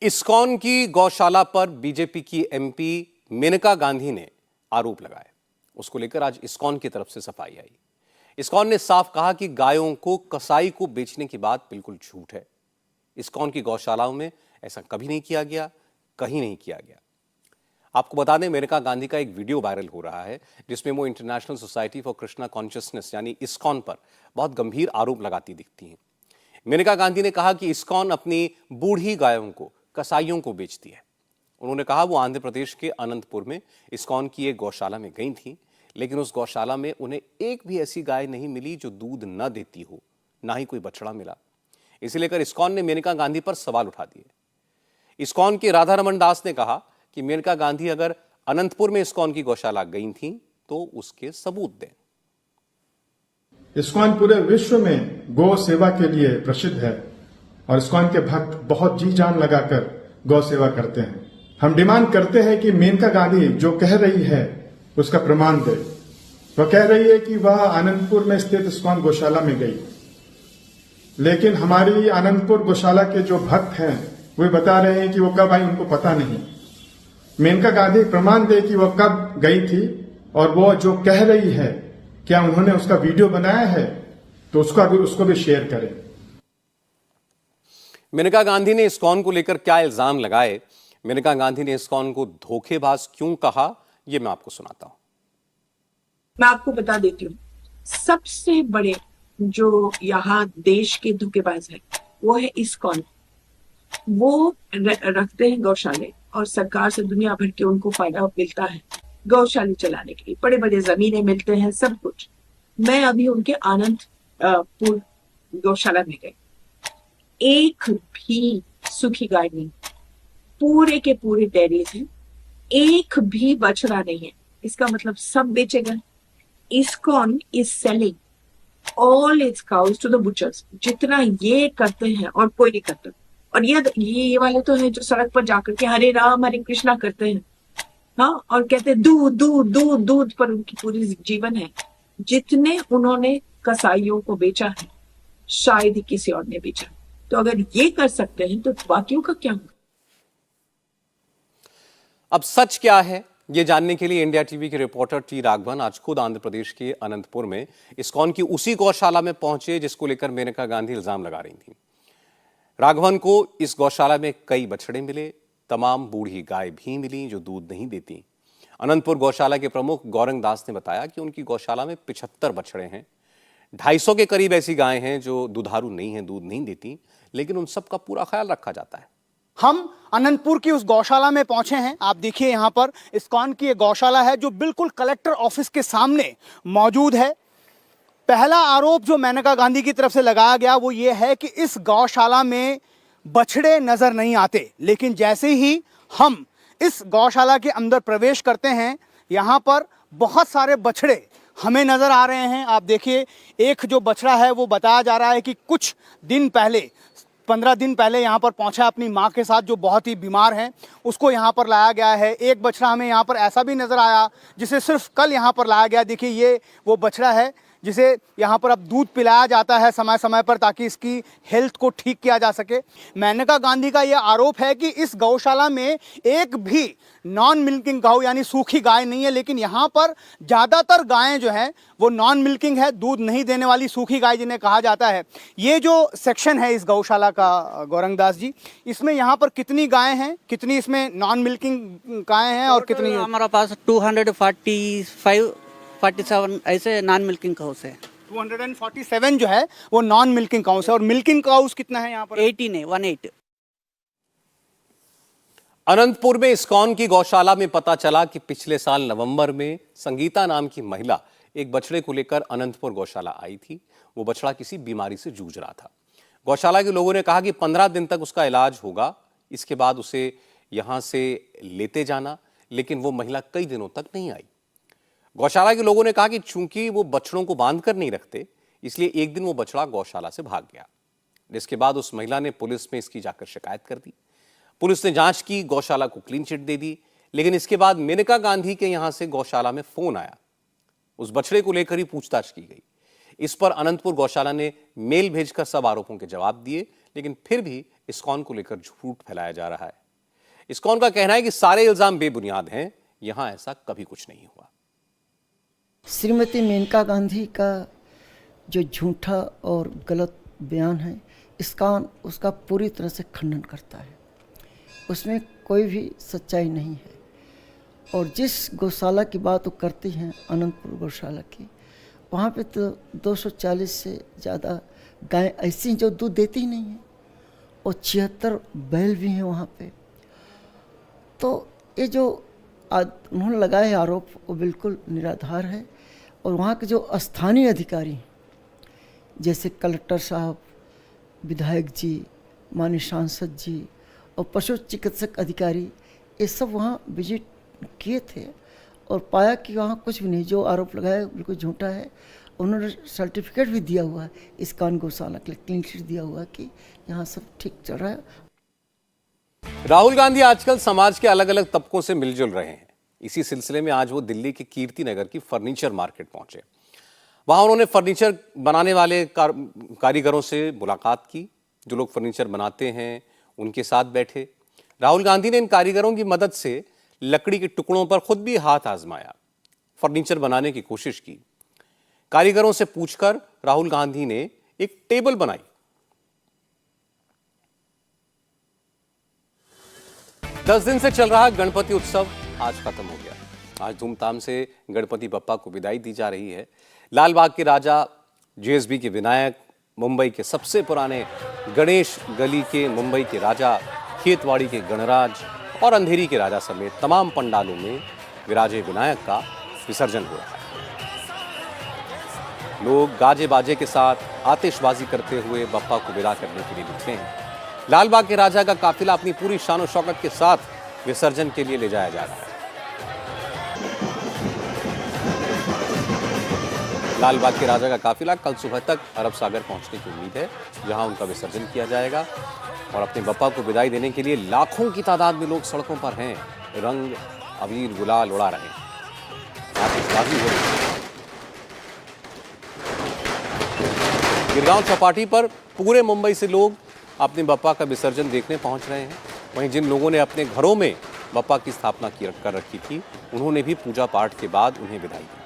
इस्कॉन की गौशाला पर बीजेपी की एमपी मेनका गांधी ने आरोप लगाए। उसको लेकर आज इस्कॉन की तरफ से सफाई आई। इस्कॉन ने साफ कहा कि गायों को कसाई को बेचने की बात बिल्कुल झूठ है। इस्कॉन की गौशालाओं में ऐसा कभी नहीं किया गया, कहीं नहीं किया गया। आपको बता दें, मेनका गांधी का एक वीडियो वायरल हो रहा है जिसमें वो international society for Krishna consciousness यानी इस्कॉन पर बहुत गंभीर आरोप लगाती दिखती हैं। मेनका गांधी ने कहा कि इस्कॉन अपनी बूढ़ी गायों को कसाईयों को बेचती है। उन्होंने कहा वो आंध्र प्रदेश के अनंतपुर में इस्कॉन की एक गौशाला में गई थी, लेकिन उस गौशाला में उन्हें एक भी ऐसी गाय नहीं मिली जो दूध न देती हो, ना ही कोई बछड़ा मिला। इसे लेकर इस्कॉन ने मेनका गांधी पर सवाल उठा दिए। इस्कॉन के राधा रमन दास ने कहा कि मेनका गांधी अगर अनंतपुर में इस्कॉन की गौशाला गई थी तो उसके सबूत दें। इस्कॉन पूरे विश्व में गौ सेवा के लिए प्रसिद्ध है और इस्कॉन के भक्त बहुत जी जान लगाकर गौ सेवा करते हैं। हम डिमांड करते हैं कि मेनका गांधी जो कह रही है उसका प्रमाण दे। वह कह रही है कि वह आनंदपुर में स्थित इस्कॉन गौशाला में गई, लेकिन हमारी आनंदपुर गौशाला के जो भक्त हैं वे बता रहे हैं कि वो कब आई उनको पता नहीं। मेनका गांधी प्रमाण दे कि वह कब गई थी और वो जो कह रही है क्या उन्होंने उसका वीडियो बनाया है, तो उसको भी शेयर करें। मेनका गांधी ने इस्कॉन को लेकर क्या इल्जाम लगाए, मेनका गांधी ने इस्कॉन को धोखेबाज क्यों कहा, यह मैं आपको सुनाता हूं। मैं आपको बता देती हूँ, सबसे बड़े जो यहाँ देश के धोखेबाज है वो है इस्कॉन। वो रखते हैं गौशाले और सरकार से दुनिया भर के उनको फायदा मिलता है गौशाले चलाने के लिए, बड़े बड़े जमीनें मिलते हैं, सब कुछ। मैं अभी उनके आनंदपुर गौशाला में गई, एक भी सूखी गाय नहीं, पूरे के पूरे डेयरीज हैं, एक भी बछड़ा नहीं है। इसका मतलब सब बेचे गए। ISKCON is selling all its cows to the butchers. जितना ये करते हैं और कोई नहीं करता। और ये वाले तो है जो सड़क पर जाकर के हरे राम हरे कृष्णा करते हैं, हाँ, और कहते हैं दूध दूध दूध दूध पर उनकी पूरी जीवन है। जितने उन्होंने कसाईयों को बेचा है शायद ही किसी और ने बेचा। तो अगर ये कर सकते हैं तो बाकियों का क्या होगा? अब सच क्या है, ये जानने के लिए इंडिया टीवी के रिपोर्टर टी राघवन आज खुद आंध्र प्रदेश के अनंतपुर में इस्कॉन की उसी गौशाला में पहुंचे जिसको लेकर मेनका गांधी इल्जाम लगा रही थी। राघवन को इस गौशाला में कई बछड़े मिले, तमाम बूढ़ी गाय भी मिली जो दूध नहीं देती। अनंतपुर गौशाला के प्रमुख गौरंग दास ने बताया कि उनकी गौशाला में 75 बछड़े हैं, 250 के करीब ऐसी गायें हैं जो दुधारू नहीं हैं, दूध नहीं देती, लेकिन उन सब का पूरा ख्याल रखा जाता है। हम अनंतपुर की उस गौशाला में पहुंचे हैं। आप देखिए यहाँ पर इस्कॉन की एक गौशाला है जो बिल्कुल कलेक्टर ऑफिस के सामने मौजूद है। पहला आरोप जो मेनका गांधी की तरफ से लगाया गया वो ये है कि इस गौशाला में बछड़े नजर नहीं आते, लेकिन जैसे ही हम इस गौशाला के अंदर प्रवेश करते हैं यहाँ पर बहुत सारे बछड़े हमें नजर आ रहे हैं। आप देखिए, एक जो बछड़ा है वो बताया जा रहा है कि कुछ दिन पहले 15 दिन पहले यहाँ पर पहुँचा अपनी माँ के साथ, जो बहुत ही बीमार हैं, उसको यहाँ पर लाया गया है। एक बछड़ा हमें यहाँ पर ऐसा भी नज़र आया जिसे सिर्फ कल यहाँ पर लाया गया। देखिए, ये वो बछड़ा है जिसे यहाँ पर अब दूध पिलाया जाता है समय समय पर ताकि इसकी हेल्थ को ठीक किया जा सके। मेनका गांधी का ये आरोप है कि इस गौशाला में एक भी नॉन मिल्किंग काऊ यानी सूखी गाय नहीं है, लेकिन यहाँ पर ज़्यादातर गायें जो हैं वो नॉन मिल्किंग है, दूध नहीं देने वाली सूखी गाय जिन्हें कहा जाता है। ये जो सेक्शन है इस गौशाला का, गौरंग दास जी, इसमें यहाँ पर कितनी गायें हैं, कितनी इसमें नॉन मिल्किंग गायें हैं और कितनी? हमारा पास 247 ऐसे नॉन मिल्किंग काउस है। 247 जो है वो नॉन मिल्किंग काउस है। और मिल्किंग काउस कितना है यहाँ पर? 18 है, 18। अनंतपुर में इस्कॉन की गौशाला में पता चला कि पिछले साल नवंबर में संगीता नाम की महिला एक बछड़े को लेकर अनंतपुर गौशाला आई थी। वो बछड़ा किसी बीमारी से जूझ रहा था। गौशाला के लोगों ने कहा कि 15 दिन तक उसका इलाज होगा, इसके बाद उसे यहां से लेते जाना, लेकिन वो महिला कई दिनों तक नहीं आई। गौशाला के लोगों ने कहा कि चूंकि वो बछड़ों को बांध कर नहीं रखते, इसलिए एक दिन वो बछड़ा गौशाला से भाग गया, जिसके बाद उस महिला ने पुलिस में इसकी जाकर शिकायत कर दी। पुलिस ने जांच की, गौशाला को क्लीन चिट दे दी, लेकिन इसके बाद मेनका गांधी के यहां से गौशाला में फोन आया। उस बछड़े को लेकर ही पूछताछ की गई। इस पर अनंतपुर गौशाला ने मेल भेजकर सब आरोपों के जवाब दिए, लेकिन फिर भी इस्कॉन को लेकर झूठ फैलाया जा रहा है। इस्कॉन का कहना है कि सारे इल्जाम बेबुनियाद हैं, यहां ऐसा कभी कुछ नहीं हुआ। श्रीमती मेनका गांधी का जो झूठा और गलत बयान है, इस्कॉन उसका पूरी तरह से खंडन करता है। उसमें कोई भी सच्चाई नहीं है। और जिस गौशाला की बात वो करती हैं, अनंतपुर गौशाला की, वहाँ पे तो 240 से ज़्यादा गाय ऐसी जो दूध देती ही नहीं है, और 76 बैल भी हैं वहाँ पे। तो ये जो उन्होंने लगाए है आरोप, वो बिल्कुल निराधार है। और वहाँ के जो स्थानीय अधिकारी जैसे कलेक्टर साहब, विधायक जी, माननीय सांसद जी और पशु चिकित्सक अधिकारी, ये सब वहाँ विजिट किए थे और पाया कि वहाँ कुछ भी नहीं, जो आरोप लगाया बिल्कुल झूठा है। उन्होंने सर्टिफिकेट भी दिया हुआ है इस्कॉन गौशाला के लिए, क्लीन चिट दिया हुआ है कि यहाँ सब ठीक चल रहा है। राहुल गांधी आजकल समाज के अलग अलग तबकों से मिलजुल रहे हैं। इसी सिलसिले में आज वो दिल्ली के कीर्ति नगर की फर्नीचर मार्केट पहुंचे। वहां उन्होंने फर्नीचर बनाने वाले कारीगरों से मुलाकात की। जो लोग फर्नीचर बनाते हैं उनके साथ बैठे। राहुल गांधी ने इन कारीगरों की मदद से लकड़ी के टुकड़ों पर खुद भी हाथ आजमाया, फर्नीचर बनाने की कोशिश की। कारीगरों से पूछकर राहुल गांधी ने एक टेबल बनाई। दस दिन से चल रहा गणपति उत्सव आज खत्म हो गया। आज धूमधाम से गणपति बप्पा को विदाई दी जा रही है। लालबाग के राजा, जेएसबी के विनायक, मुंबई के सबसे पुराने गणेश गली के मुंबई के राजा, खेतवाड़ी के गणराज और अंधेरी के राजा समेत तमाम पंडालों में विराजे विनायक का विसर्जन हो रहा है। लोग गाजे बाजे के साथ आतिशबाजी करते हुए बप्पा को विदा करने के लिए निकले हैं। लालबाग के राजा का काफिला अपनी पूरी शान शौकत के साथ विसर्जन के लिए ले जाया जा रहा है। लालबाग के राजा का काफिला कल सुबह तक अरब सागर पहुंचने की उम्मीद है, जहां उनका विसर्जन किया जाएगा। और अपने बप्पा को विदाई देने के लिए लाखों की तादाद में लोग सड़कों पर हैं, रंग अबीर गुलाल उड़ा रहे हैं, आतिशबाजी हो रही है। गिरगांव चौपाटी पर पूरे मुंबई से लोग अपने बप्पा का विसर्जन देखने पहुंच रहे हैं। वहीं जिन लोगों ने अपने घरों में बप्पा की स्थापना कर रखी थी, उन्होंने भी पूजा पाठ के बाद उन्हें विदाई दी।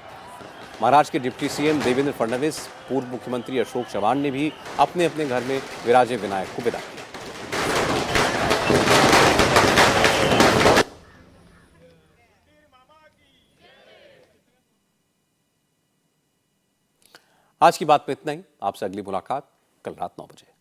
महाराष्ट्र के डिप्टी सीएम देवेंद्र फडणवीस, पूर्व मुख्यमंत्री अशोक चव्हाण ने भी अपने अपने घर में विराजे विनायक को विदा किया। आज की बात में इतना ही। आपसे अगली मुलाकात कल रात 9 बजे।